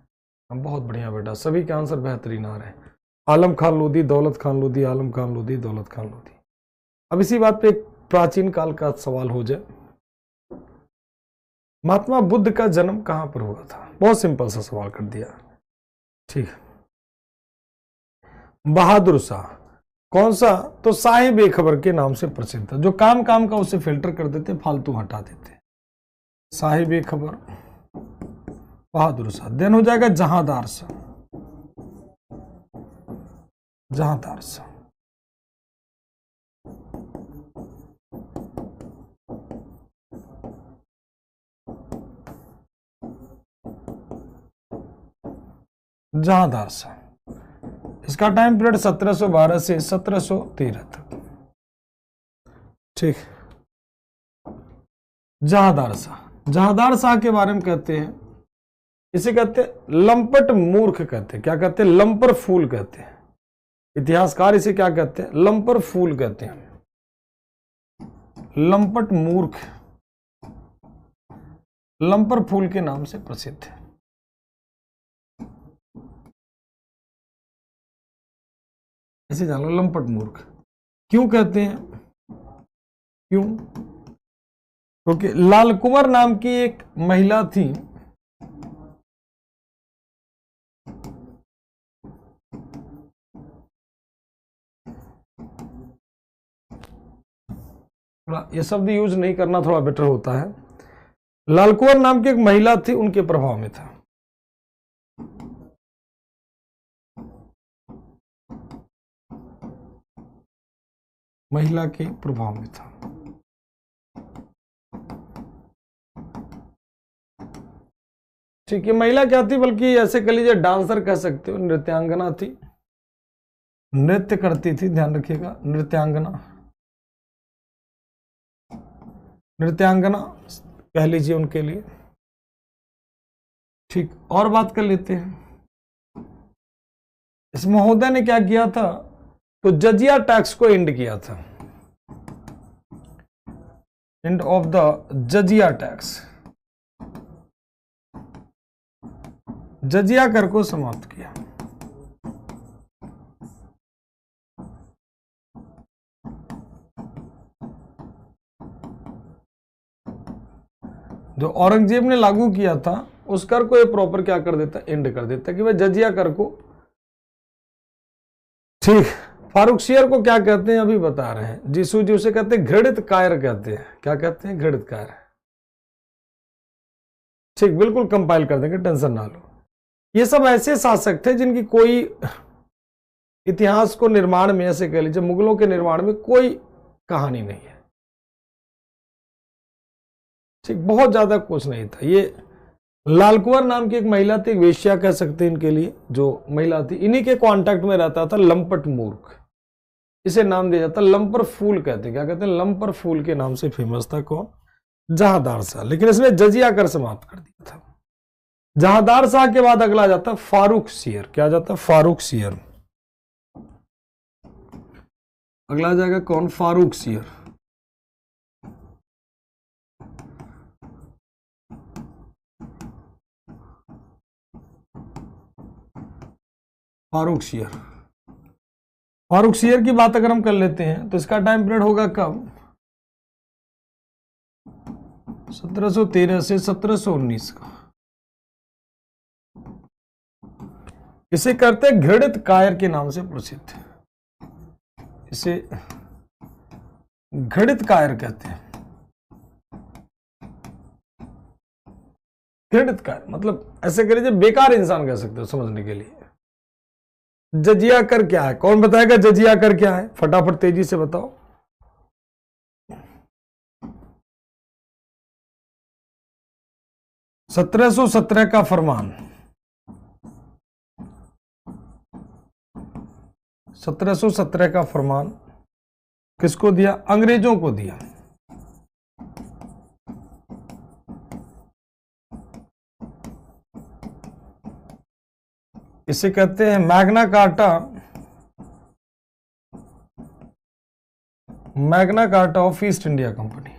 S1: हम बहुत बढ़िया बेटा, सभी के आंसर बेहतरीन आ रहे हैं। आलम खान लोधी, दौलत खान लोधी, आलम खान लोधी, दौलत खान लोधी। अब इसी बात पे एक प्राचीन काल का सवाल हो जाए, महात्मा बुद्ध का जन्म कहां पर हुआ था। बहुत सिंपल सा सवाल कर दिया, ठीक। बहादुर शाह, कौन सा, तो साहिब खबर के नाम से प्रसिद्ध था। जो काम काम का उसे फिल्टर कर देते, फालतू हटा देते। साहिब खबर, बहादुर शाह। देन हो जाएगा जहांदार शाह, जहांदार शाह। जहांदार शाह, इसका टाइम पीरियड 1712 से 1713 तक, ठीक। जहांदार शाह, जहांदार शाह के बारे में कहते हैं, इसे कहते हैं लंपट मूर्ख कहते हैं। क्या कहते हैं, लंपर फूल कहते हैं। इतिहासकार इसे क्या कहते हैं, लंपर फूल कहते हैं, लंपट मूर्ख, लंपर फूल के नाम से प्रसिद्ध है। ऐसे जान लो, लंपट मूर्ख क्यों कहते हैं, क्यों, ओके, लाल कुंवर नाम की एक महिला थी, थोड़ा ये शब्द यूज नहीं करना थोड़ा बेटर होता है। लाल कुंवर नाम की एक महिला थी, उनके प्रभाव में था। महिला के प्रभाव में था। ठीक है, महिला क्या थी, बल्कि ऐसे कह लीजिए डांसर कह सकते हो, नृत्यांगना थी, नृत्य करती थी, ध्यान रखिएगा, नृत्यांगना, नृत्यांगना कह लीजिए उनके लिए। ठीक, और बात कर लेते हैं, इस महोदय ने क्या किया था, तो जजिया टैक्स को एंड किया था, एंड ऑफ द जजिया टैक्स, जजिया कर को समाप्त किया। जो औरंगजेब ने लागू किया था उस कर को ये प्रॉपर क्या कर देता, एंड कर देता कि भाई जजिया कर को। ठीक, फारूकशियर को क्या कहते हैं अभी बता रहे हैं, जीसू जी उसे कहते हैं घृणित कायर कहते हैं। क्या कहते हैं, घृणित कायर। ठीक, बिल्कुल कंपाइल कर देंगे, टेंशन ना लो। ये सब ऐसे शासक थे जिनकी कोई इतिहास को निर्माण में, ऐसे कह लीजिए मुगलों के निर्माण में कोई कहानी नहीं है। ठीक, बहुत ज्यादा कुछ नहीं था। ये लाल कुंवर नाम की एक महिला थी, एक वेश्या कह सकते हैं इनके लिए, जो महिला थी, इन्हीं के कांटेक्ट में रहता था लंपट मूर्ख, इसे नाम दिया जाता, लंपर फूल कहते हैं। क्या कहते हैं, लंपर फूल के नाम से फेमस था कौन, जहांदार शाह। लेकिन इसमें जजिया कर समाप्त कर दिया था। जहांदार शाह के बाद अगला जाता फारूकशियर। क्या जाता, फारूकशियर। अगला जाएगा कौन, फारूकशियर। फारूकशियर, फारूकशियर की बात अगर हम कर लेते हैं तो इसका टाइम पीरियड होगा कब, 1713 से 1719 का। इसे करते हैं घृणित कायर के नाम से प्रसिद्ध, इसे घृणित कायर कहते हैं। घृणित कायर मतलब ऐसे कह लीजिए बेकार इंसान कह सकते हो समझने के लिए। जजिया कर क्या है, कौन बताएगा जजिया कर क्या है, फटाफट तेजी से बताओ। सत्रह सौ 17 का फरमान, 1717 का फरमान किसको दिया, अंग्रेजों को दिया। इसे कहते हैं Magna carta, Magna carta of east India company.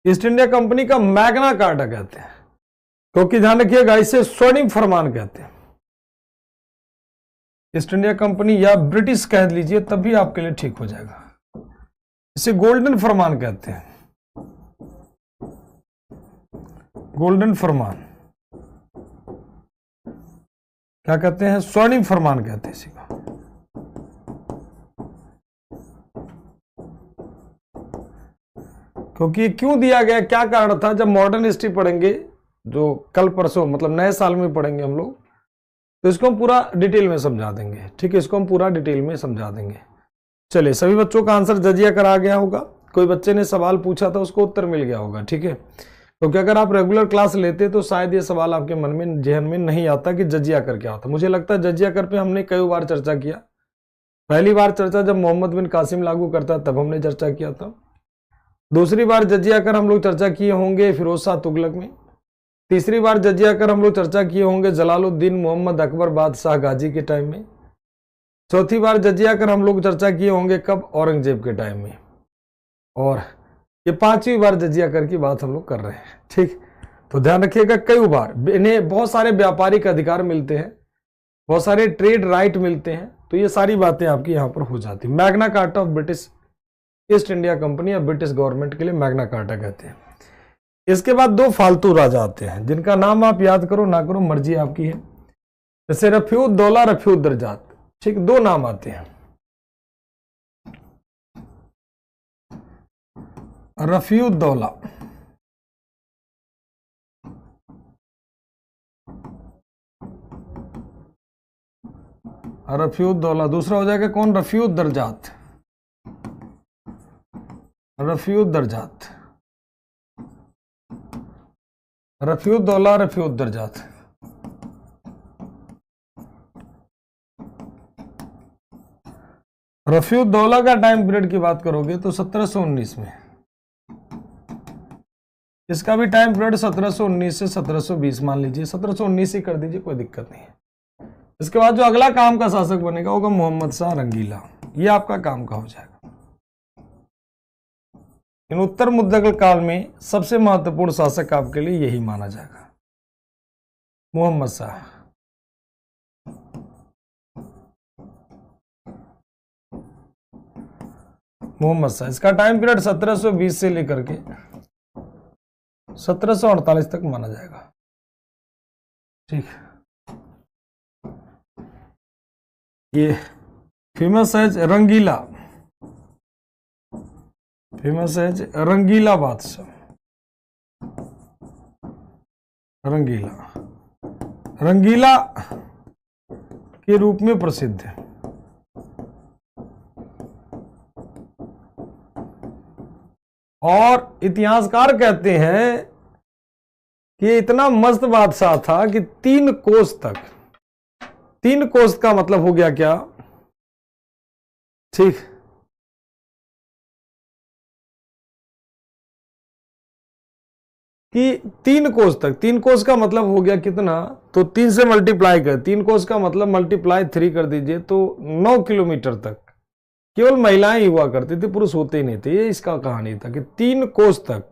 S1: East India company का मैग्ना कार्टा कहते हैं, क्योंकि ध्यान रखिएगा इसे स्वर्णिम फरमान कहते हैं। ईस्ट इंडिया कंपनी या ब्रिटिश कह लीजिए तब भी आपके लिए ठीक हो जाएगा। इसे गोल्डन फरमान कहते हैं, गोल्डन फरमान। क्या कहते हैं, स्वर्णिम फरमान कहते हैं इसी को। क्योंकि क्यों दिया गया, क्या कारण था, जब मॉडर्न हिस्ट्री पढ़ेंगे जो कल परसों मतलब नए साल में पढ़ेंगे हम लोग, तो इसको हम पूरा डिटेल में समझा देंगे। ठीक है, इसको हम पूरा डिटेल में समझा देंगे। चलिए, सभी बच्चों का आंसर जजिया कर आ गया होगा। कोई बच्चे ने सवाल पूछा था उसको उत्तर मिल गया होगा। ठीक है, क्योंकि अगर आप रेगुलर क्लास लेते तो शायद ये सवाल आपके मन में, जहन में नहीं आता कि जजिया कर क्या होता। मुझे लगता है जजिया कर पे हमने कई बार चर्चा किया। पहली बार चर्चा जब मोहम्मद बिन कासिम लागू करता तब हमने चर्चा किया था। दूसरी बार जजिया कर हम लोग चर्चा किए होंगे फिरोज शाह तुगलक में। तीसरी बार जजिया कर हम लोग चर्चा किए होंगे जलालुद्दीन मोहम्मद अकबर बादशाह गाजी के टाइम में। चौथी बार जजिया कर हम लोग चर्चा किए होंगे कब, औरंगजेब के टाइम में। और ये पांचवी बार जजिया कर की बात हम लोग कर रहे हैं। ठीक, तो ध्यान रखिएगा कई बार इन्हें बहुत सारे व्यापारिक अधिकार मिलते हैं बहुत सारे ट्रेड राइट मिलते हैं, तो ये सारी बातें आपकी यहाँ पर हो जाती है। Magna carta of British east India company या ब्रिटिश गवर्नमेंट के लिए मैग्ना कार्टा कहते हैं। इसके बाद दो फालतू राजा आते हैं जिनका नाम आप याद करो ना करो मर्जी आपकी है, जैसे रफीउद्दौला, रफीउद्दरजात। ठीक, दो नाम आते हैं, रफीउद्दौला, रफीउद्दौला। दूसरा हो जाएगा कौन? रफीउद्दरजात, रफीउद्दरजात, रफीउद्दौला, रफीउद्दरजात। रफीउद्दौला का टाइम पीरियड की बात करोगे तो 1719 में, इसका भी टाइम पीरियड 1719 से 1720 मान लीजिए, 1719 ही कर दीजिए, कोई दिक्कत नहीं है। इसके बाद जो अगला काम का शासक बनेगा होगा मोहम्मद शाह रंगीला, ये आपका काम का हो जाएगा। इन उत्तर मुगल काल में सबसे महत्वपूर्ण शासक आपके लिए यही माना जाएगा, मोहम्मद शाह। मोहम्मद शाह, इसका टाइम पीरियड 1720 से लेकर के 1748 तक माना जाएगा। ठीक, ये फेमस है रंगीला, फेमस है रंगीला बादशाह, रंगीला, रंगीला के रूप में प्रसिद्ध है। और इतिहासकार कहते हैं कि इतना मस्त बादशाह था कि 3 कोस तक, 3 कोस का मतलब हो गया क्या? ठीक, कि 3 कोस तक, 3 कोस का मतलब हो गया कितना? तो 3 से मल्टीप्लाई कर, 3 कोस का मतलब मल्टीप्लाई 3 कर दीजिए तो 9 किलोमीटर तक केवल महिलाएं ही हुआ करती थी, पुरुष होते ही नहीं थे। ये इसका कहानी था कि 3 कोस तक,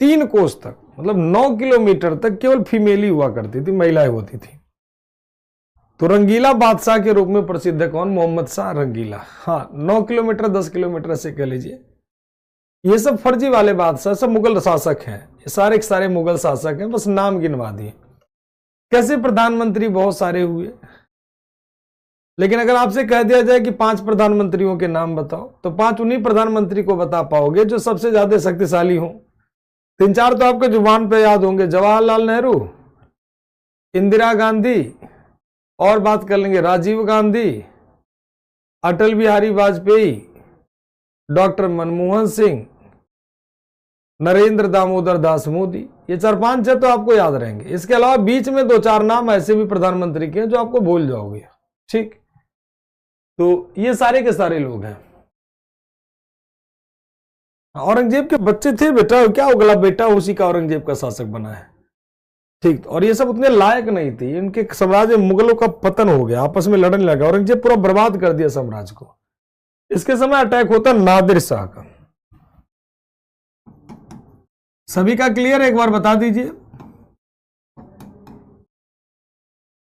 S1: 3 कोस तक मतलब 9 किलोमीटर तक केवल फीमेल ही हुआ करती थी, महिलाएं होती थी। तो रंगीला बादशाह के रूप में प्रसिद्ध है कौन? मोहम्मद शाह रंगीला। हाँ, 9 किलोमीटर 10 किलोमीटर से कह लीजिए। ये सब फर्जी वाले बादशाह, सब मुगल शासक हैं, ये सारे के सारे मुगल शासक हैं, बस नाम गिनवा दिए। कैसे प्रधानमंत्री बहुत सारे हुए, लेकिन अगर आपसे कह दिया जाए कि 5 प्रधानमंत्रियों के नाम बताओ तो 5 उन्हीं प्रधानमंत्री को बता पाओगे जो सबसे ज्यादा शक्तिशाली हो। 3-4 तो आपके जुबान पे याद होंगे, जवाहरलाल नेहरू, इंदिरा गांधी, और बात कर लेंगे राजीव गांधी, अटल बिहारी वाजपेयी, डॉक्टर मनमोहन सिंह, नरेंद्र दामोदर दास मोदी। ये 4-5 है तो आपको याद रहेंगे। इसके अलावा बीच में 2-4 नाम ऐसे भी प्रधानमंत्री के हैं जो आपको भूल जाओगे। ठीक, तो ये सारे के सारे लोग हैं। औरंगजेब के बच्चे थे बेटा, क्या उगला बेटा उसी का औरंगजेब का शासक बना है। ठीक, और ये सब उतने लायक नहीं थे, इनके साम्राज्य मुगलों का पतन हो गया, आपस में लड़ने लगा, औरंगजेब पूरा बर्बाद कर दिया साम्राज्य को। इसके समय अटैक होता नादिर शाह का। सभी का क्लियर? एक बार बता दीजिए,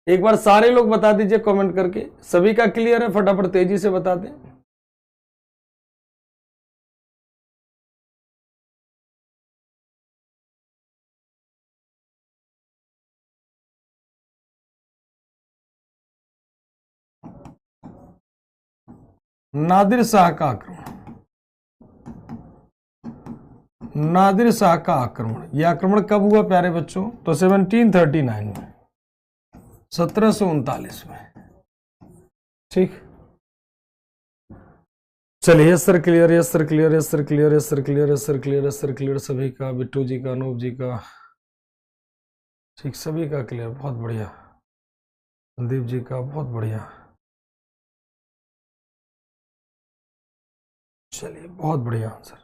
S1: एक बार सारे लोग बता दीजिए कमेंट करके, सभी का क्लियर है? फटाफट तेजी से बता दें। नादिर शाह का आक्रमण, नादिर शाह का आक्रमण, यह आक्रमण कब हुआ प्यारे बच्चों? तो 1739 में, 1739 में। ठीक, चलिए, yes sir clear, yes sir clear, yes sir clear, yes sir clear, yes sir clear, yes sir clear सभी का, बिट्टू जी का, अनूप जी का, ठीक, सभी का क्लियर, बहुत बढ़िया। संदीप जी का बहुत बढ़िया। चलिए, बहुत बढ़िया आंसर।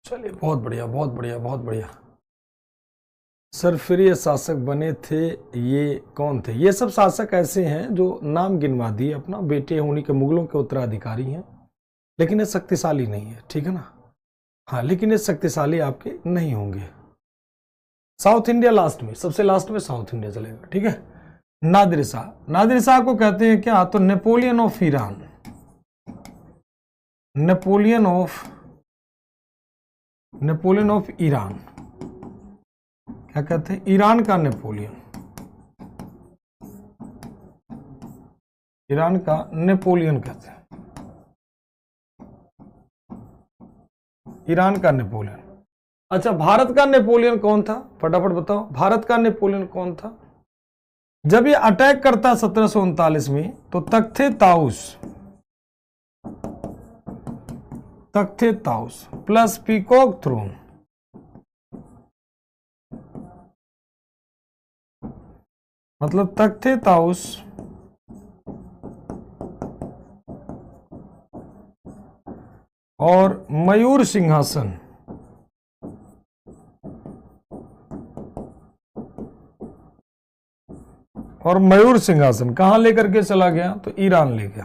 S1: चलिए, बहुत बढ़िया, बहुत बढ़िया, बहुत बढ़िया। सर फिर ये शासक बने थे, ये कौन थे? ये सब शासक ऐसे हैं जो नाम गिनवा दिए अपना, बेटे होने के मुगलों के उत्तराधिकारी हैं, लेकिन ये शक्तिशाली नहीं है, ठीक है ना। हाँ, लेकिन ये शक्तिशाली आपके नहीं होंगे। साउथ इंडिया लास्ट में, सबसे लास्ट में साउथ इंडिया चलेगा, ठीक है। नादिर शाह, नादिर शाह को कहते हैं क्या? तो Napoleon of Iran, Napoleon of Iran, क्या कहते हैं? ईरान का नेपोलियन, ईरान का नेपोलियन कहते हैं, ईरान का नेपोलियन। अच्छा, भारत का नेपोलियन कौन था? फटाफट बताओ, भारत का नेपोलियन कौन था? जब ये अटैक करता 1739 में, तो तख्ते ताउस प्लस पीकॉक थ्रोन, मतलब तख्ते ताउस और मयूर सिंहासन, और मयूर सिंहासन कहां लेकर के चला गया? तो ईरान ले गया।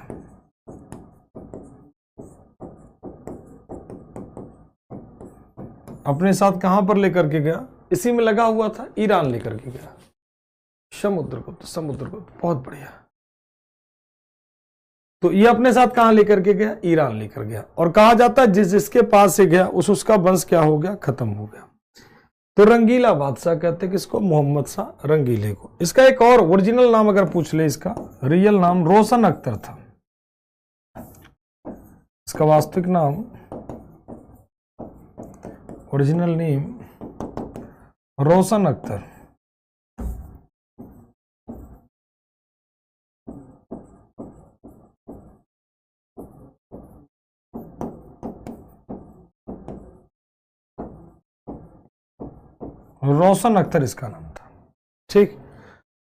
S1: अपने साथ कहां पर लेकर के गया? इसी में लगा हुआ था, ईरान लेकर के गया। समुद्रगुप्त, बहुत बढ़िया। तो ये अपने साथ कहां लेकर के गया? ईरान लेकर गया। और कहा जाता है जिसके पास से गया उसका वंश क्या हो गया? खत्म हो गया। तो रंगीला बादशाह कहते हैं किसको? मोहम्मद शाह रंगीले को। इसका एक और ओरिजिनल नाम अगर पूछ ले, इसका रियल नाम रोशन अख्तर था। इसका वास्तविक नाम, ओरिजिनल नेम रोशन अख्तर। रोशन अख्तर इसका नाम था, ठीक।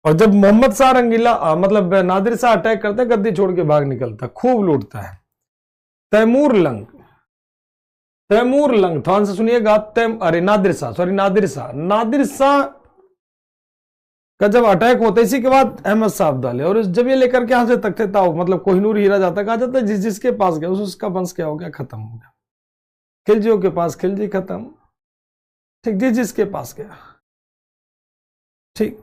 S1: और जब मोहम्मद शाह रंगीला मतलब नादिर शाह अटैक करता है, गद्दी छोड़ के भाग निकलता, खूब लूटता है। तैमूर लंग ध्यान से सुनिएगा। नादिर शाह का जब अटैक होता है, इसी के बाद अहमद शाह अब्दाली, और जब ये लेकर के यहां से तख्ते ताऊ मतलब कोहिनूर हीरा जाता, कहा जाता है जिसके पास गया उसका वंश क्या हो गया? खत्म हो गया। खिलजियों के पास खिलजी खत्म, ठीक, जिसके पास गया, ठीक।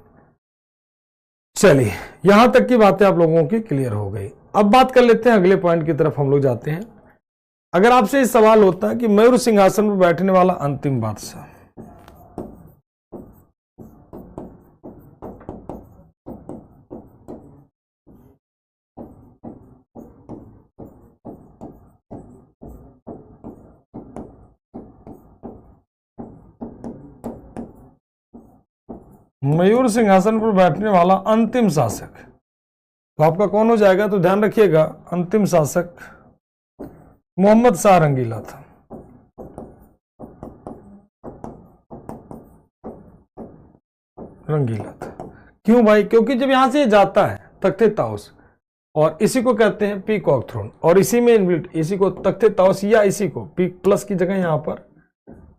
S1: चलिए, यहां तक की बातें आप लोगों की क्लियर हो गई। अब बात कर लेते हैं अगले पॉइंट की तरफ हम लोग जाते हैं। अगर आपसे इस सवाल होता है कि मयूर सिंहासन पर बैठने वाला अंतिम बादशाह, मयूर सिंहासन पर बैठने वाला अंतिम शासक, तो आपका कौन हो जाएगा? तो ध्यान रखिएगा, अंतिम शासक मोहम्मद शाह रंगीला था। क्यों भाई? क्योंकि जब यहां से जाता है तख्ते ताउस, और इसी को कहते हैं पीकॉक थ्रोन, और इसी में इनबिल्ट, इसी को तख्ते ताउस या इसी को पी प्लस की जगह यहां पर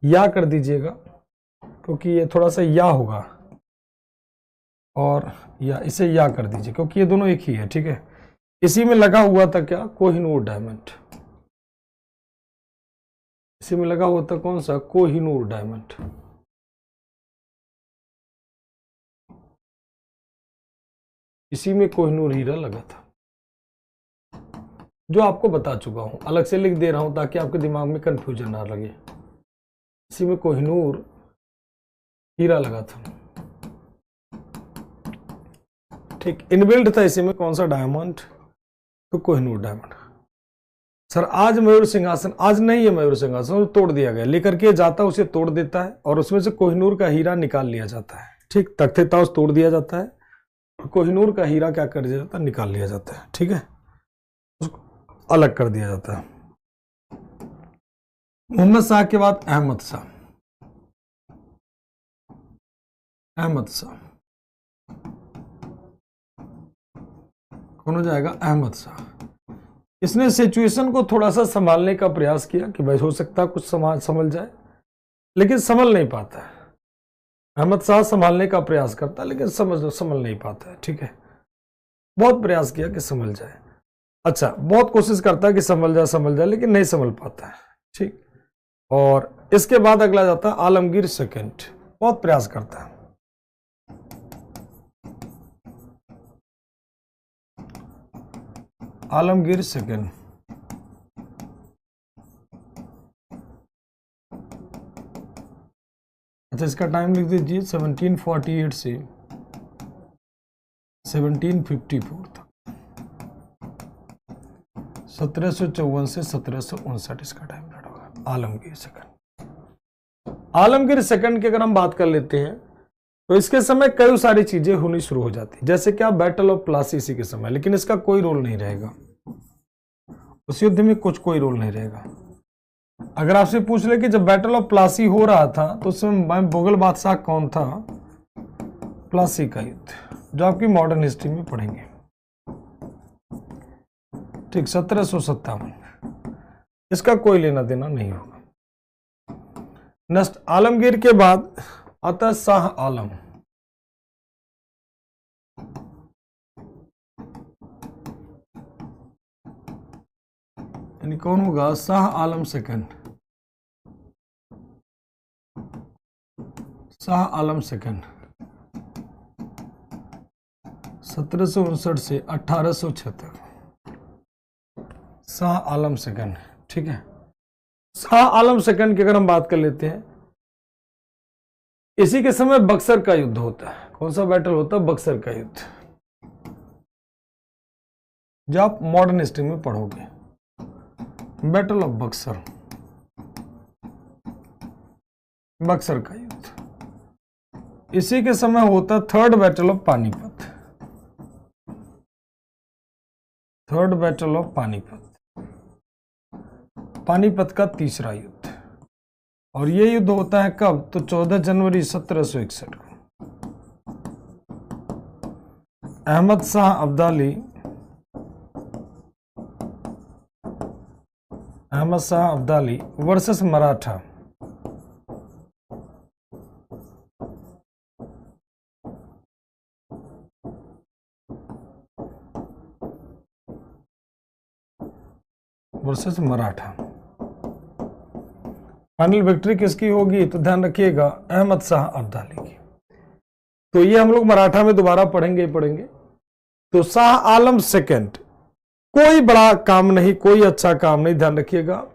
S1: या कर दीजिएगा, क्योंकि ये थोड़ा सा या होगा, और या इसे या कर दीजिए क्योंकि ये दोनों एक ही है, ठीक है। इसी में लगा हुआ था क्या? कोहिनूर डायमंड। इसी में लगा हुआ था कौन सा? कोहिनूर डायमंड। इसी में कोहिनूर हीरा लगा था, जो आपको बता चुका हूं, अलग से लिख दे रहा हूं ताकि आपके दिमाग में कंफ्यूजन ना लगे। इसी में कोहिनूर हीरा लगा था, ठीक। इनबिल्ट था इसी में कौन सा? डायमंड, तो कोहिनूर डायमंड। सर आज मयूर सिंहासन, आज नहीं है मयूर सिंहासन, तोड़ दिया गया। लेकर के जाता है, उसे तोड़ देता है, और उसमें से कोहिनूर का हीरा निकाल लिया जाता है, ठीक। तख्ते ताउस तोड़ दिया जाता है, कोहिनूर का हीरा क्या कर दिया जाता है? निकाल लिया जाता है, ठीक है, उसको अलग कर दिया जाता है। मोहम्मद शाह के बाद अहमद शाह, कौन हो जाएगा? अहमद शाह। इसने सिचुएशन को थोड़ा सा संभालने का प्रयास किया कि भाई हो सकता है कुछ समझ जाए, लेकिन संभल नहीं पाता है। अहमद शाह संभालने का प्रयास करता है लेकिन संभल नहीं पाता है। ठीक है, बहुत प्रयास किया कि संभल जाए, अच्छा बहुत कोशिश करता है कि संभल जाए लेकिन नहीं संभल पाता है। ठीक, और इसके बाद अगला जाता है आलमगीर सेकंड, बहुत प्रयास करता है। आलमगीर सेकंड, अच्छा इसका टाइम लिख दीजिए 1748 से 1754 तक, 1754 से 1759 इसका टाइम पीरियड होगा आलमगीर सेकंड। आलमगीर सेकंड की अगर हम बात कर लेते हैं तो इसके समय कई सारी चीजें होनी शुरू हो जाती, जैसे क्या बैटल ऑफ प्लासी इसी के समय, लेकिन इसका कोई रोल नहीं रहेगा उस युद्ध में, कुछ कोई रोल नहीं रहेगा। अगर आपसे पूछ ले कि जब बैटल ऑफ प्लासी हो रहा था तो उस समय मुगल बादशाह कौन था, प्लासी का युद्ध, जो आपकी मॉडर्न हिस्ट्री में पढ़ेंगे। ठीक, 1757, इसका कोई लेना देना नहीं होगा। नेक्स्ट आलमगीर के बाद आता है शाह आलम, यानी कौन होगा, शाह आलम सेकंड, शाह आलम सेकंड 1759 से 1876, शाह आलम सेकंड। ठीक है, शाह आलम सेकंड की अगर हम बात कर लेते हैं, इसी के समय बक्सर का युद्ध होता है। कौन सा बैटल होता है, बक्सर का युद्ध, जो आप मॉडर्न हिस्ट्री में पढ़ोगे, बैटल ऑफ बक्सर, बक्सर का युद्ध। इसी के समय होता third battle of Panipat, third battle of Panipat, Panipat का तीसरा युद्ध। और ये युद्ध होता है कब, तो 14 जनवरी 1761 को। Ahmad Shah Abdali, Ahmad Shah Abdali versus Maratha, versus Maratha. Final victory किसकी होगी, तो ध्यान रखिएगा अहमद शाह अब्दाली की। तो ये हम लोग मराठा में दोबारा पढ़ेंगे ही पढ़ेंगे। तो शाह आलम सेकंड, कोई बड़ा काम नहीं, कोई अच्छा काम नहीं, ध्यान रखिएगा।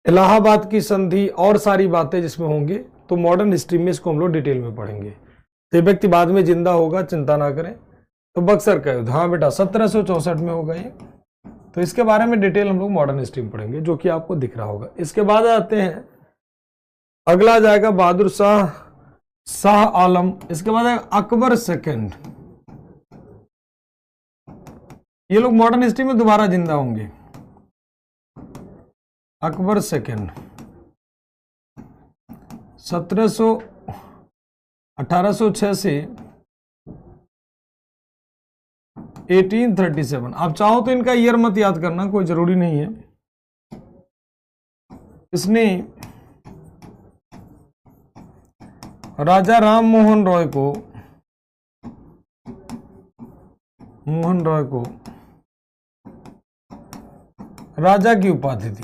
S1: इलाहाबाद की संधि और सारी बातें जिसमें होंगे तो मॉडर्न हिस्ट्री में इसको हम लोग डिटेल में पढ़ेंगे। तो व्यक्ति बाद में जिंदा होगा, चिंता ना करें। तो बक्सर का युद्ध, हाँ बेटा 1764 में होगा ये। तो इसके बारे में डिटेल हम लोग मॉडर्न हिस्ट्री में पढ़ेंगे, जो कि आपको दिख रहा होगा। इसके बाद आते हैं, अगला जाएगा बहादुर शाह, शाह आलम। इसके बाद अकबर सेकंड, ये लोग मॉडर्न हिस्ट्री में दोबारा जिंदा होंगे। अकबर सेकंड 1806 से 1837। आप चाहो तो इनका ईयर मत याद करना, कोई जरूरी नहीं है। इसने राजा राम मोहन रॉय को राजा की उपाधि दी।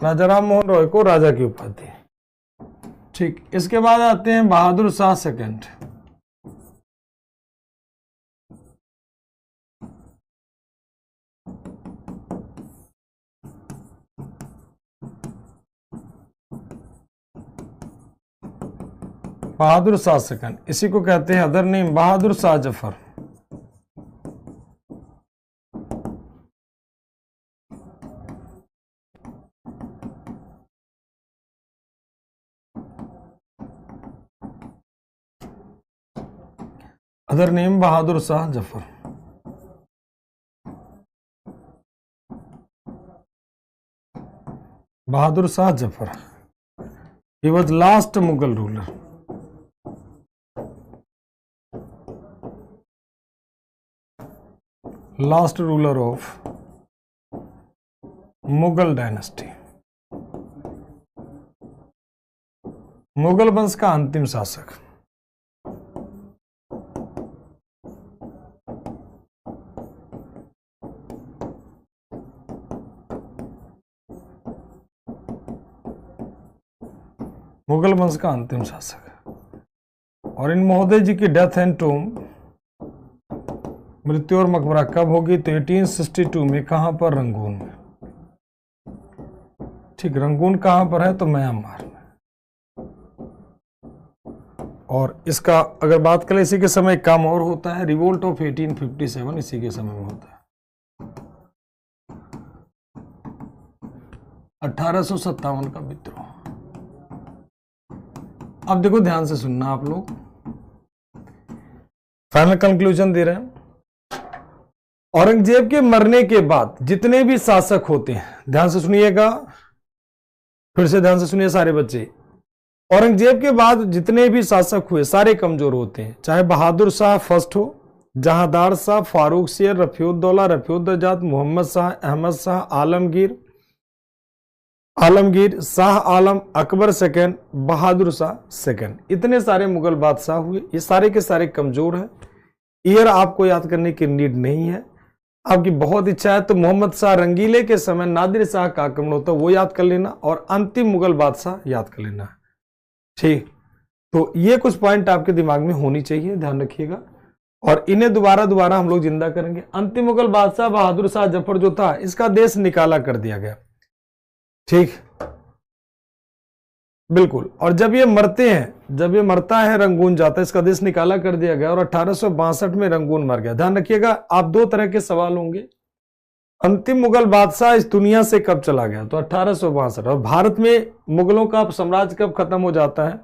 S1: राजा राम मोहन रॉय को राजा की उपाधि। ठीक, इसके बाद आते हैं बहादुर शाह सेकंड। बहादुर शाह सेकंड, इसी को कहते हैं other name Bahadur Shah Zafar. Other name Bahadur Shah Zafar. Bahadur Shah Zafar, he was last Mughal ruler. Last ruler of Mughal dynasty, Mughal वंश का अंतिम शासक। मुगल वंश का अंतिम शासक। और इन महोदय जी की डेथ एंड टूम, मृत्यु और मकबरा कब होगी? तो 1862 में। कहां पर? रंगून में। ठीक, रंगून कहां पर है? तो म्यांमार में। और इसका अगर बात करें, इसी के समय एक काम और होता है, रिवोल्ट ऑफ 1857 इसी के समय में होता है। 1857 का विद्रोह। अब देखो ध्यान से सुनना आप लोग, फाइनल कंक्लूजन दे रहे हैं। औरंगजेब के मरने के बाद जितने भी शासक होते हैं, ध्यान से सुनिएगा, फिर से ध्यान से सुनिए सारे बच्चे। औरंगजेब के बाद जितने भी शासक हुए सारे कमजोर होते हैं, चाहे बहादुर शाह फर्स्ट हो, जहांदार शाह, फारूक शेर, रफीउद्दौला, रफीउद्दजात, मोहम्मद शाह, अहमद शाह, आलमगीर, शाह आलम, अकबर सेकंड, बहादुर शाह सेकंड, इतने सारे मुगल बादशाह हुए। ये सारे के सारे कमजोर हैं। ईयर आपको याद करने की नीड नहीं है। आपकी बहुत इच्छा है तो मोहम्मद शाह रंगीले के समय नादिर शाह का आक्रमण होता है, वो याद कर लेना, और अंतिम मुगल बादशाह याद कर लेना। ठीक, तो ये कुछ पॉइंट आपके दिमाग में होनी चाहिए, ध्यान रखिएगा। और इन्हें दोबारा हम लोग जिंदा करेंगे। अंतिम मुगल बादशाह बहादुर शाह जफर जो था, इसका देश निकाला कर दिया गया। ठीक, बिल्कुल। और जब ये मरते हैं, जब ये मरता है, रंगून जाता है, इसका देश निकाला कर दिया गया। और 1862 में रंगून मर गया। ध्यान रखिएगा, आप दो तरह के सवाल होंगे। अंतिम मुगल बादशाह इस दुनिया से कब चला गया? तो 1862। और भारत में मुगलों का साम्राज्य कब खत्म हो जाता है?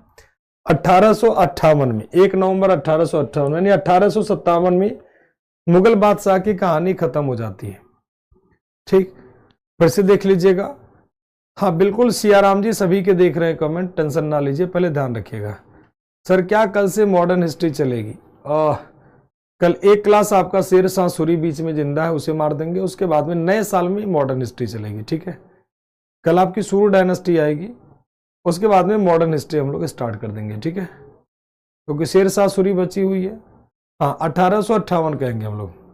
S1: 1858 में। 1 नवंबर 1858, यानी 1857 में मुगल बादशाह की कहानी खत्म हो जाती है। ठीक, फिर से देख लीजिएगा। हाँ बिल्कुल, सियाराम जी सभी के देख रहे हैं कमेंट, टेंशन ना लीजिए। पहले ध्यान रखिएगा, सर क्या कल से मॉडर्न हिस्ट्री चलेगी? कल एक क्लास आपका शेर शाह सूरी बीच में जिंदा है, उसे मार देंगे। उसके बाद में नए साल में मॉडर्न हिस्ट्री चलेगी। ठीक है, कल आपकी सूर्य डायनेस्टी आएगी, उसके बाद में मॉडर्न हिस्ट्री हम लोग स्टार्ट कर देंगे। ठीक है, क्योंकि शेर शाह सूरी बची हुई है। हाँ, 1858 कहेंगे हम लोग।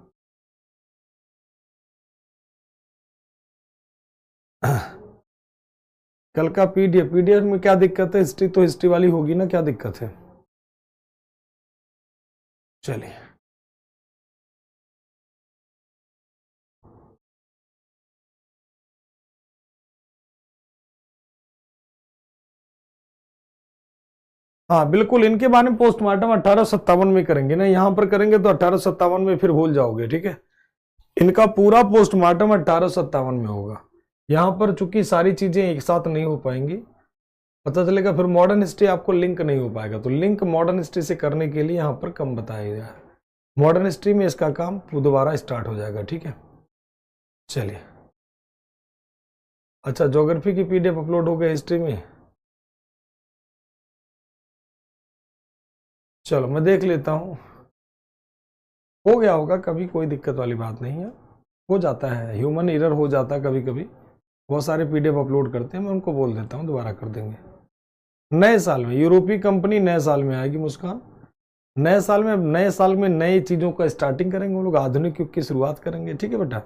S1: कल का पीडीएफ में क्या दिक्कत है? हिस्ट्री तो हिस्ट्री वाली होगी ना, क्या दिक्कत है? चलिए, हाँ बिल्कुल, इनके बारे में पोस्टमार्टम 1857 में करेंगे ना, यहां पर करेंगे तो 1857 में फिर भूल जाओगे। ठीक है, इनका पूरा पोस्टमार्टम 1857 में होगा। यहां पर चूंकि सारी चीजें एक साथ नहीं हो पाएंगी, पता चलेगा फिर मॉडर्न हिस्ट्री आपको लिंक नहीं हो पाएगा। तो लिंक मॉडर्न हिस्ट्री से करने के लिए यहां पर कम बताया गया है। मॉडर्न हिस्ट्री में इसका काम दोबारा स्टार्ट हो जाएगा। ठीक है, चलिए। अच्छा, ज्योग्राफी की पीडीएफ अपलोड हो गई हिस्ट्री में? चलो मैं देख लेता हूं, हो गया होगा कभी, कोई दिक्कत वाली बात नहीं है, हो जाता है, ह्यूमन एरर हो जाता है कभी कभी। बहुत सारे पीडीएफ अपलोड करते हैं, मैं उनको बोल देता हूं दोबारा कर देंगे। नए साल में यूरोपीय कंपनी नए साल में आएगी मुस्कान। नए साल में नई चीजों का स्टार्टिंग करेंगे हम लोग, आधुनिक युग की शुरुआत करेंगे। ठीक है बेटा,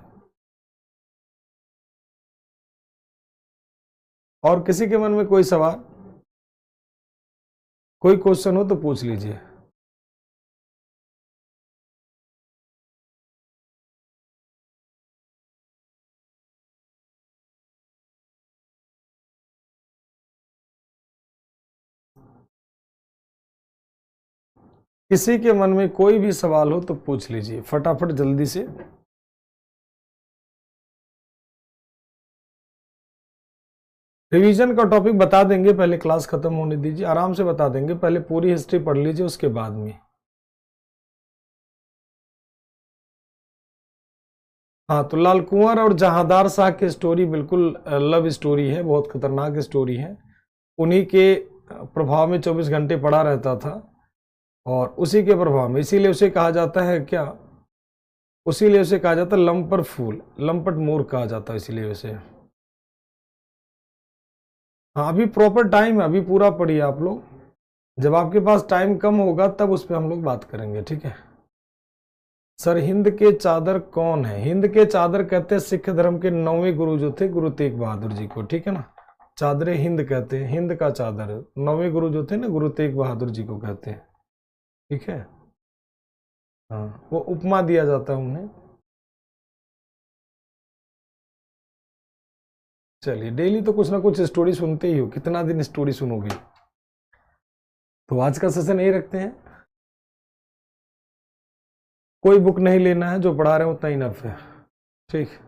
S1: और किसी के मन में कोई सवाल, कोई क्वेश्चन हो तो पूछ लीजिए। किसी के मन में कोई भी सवाल हो तो पूछ लीजिए फटाफट जल्दी से। रिवीजन का टॉपिक बता देंगे, पहले क्लास खत्म होने दीजिए, आराम से बता देंगे। पहले पूरी हिस्ट्री पढ़ लीजिए, उसके बाद में। हाँ, तो लाल कुंवर और जहांदार शाह की स्टोरी बिल्कुल लव स्टोरी है, बहुत खतरनाक स्टोरी है। उन्हीं के प्रभाव में 24 घंटे पड़ा रहता था, और उसी के प्रभाव में, इसीलिए उसे कहा जाता है क्या, उसीलिए उसे कहा जाता है लंपर फूल, लंपट मूर्ख कहा जाता है इसीलिए उसे। हाँ अभी प्रॉपर टाइम है, अभी पूरा पढ़िए आप लोग, जब आपके पास टाइम कम होगा तब उस पर हम लोग बात करेंगे, ठीक है। सर हिंद के चादर कौन है? हिंद के चादर कहते हैं सिख धर्म के 9वें गुरु जो थे गुरु तेग बहादुर जी को, ठीक है ना। चादरे हिंद कहते हैं, हिंद का चादर 9वें गुरु जो थे ना गुरु तेग बहादुर जी को कहते हैं, ठीक है। हाँ वो उपमा दिया जाता है उन्हें। चलिए डेली तो कुछ ना कुछ स्टोरी सुनते ही हो, कितना दिन स्टोरी सुनोगे। तो आज का सेशन यही रखते हैं, कोई बुक नहीं लेना है, जो पढ़ा रहे हो उतना इनफ है, ठीक।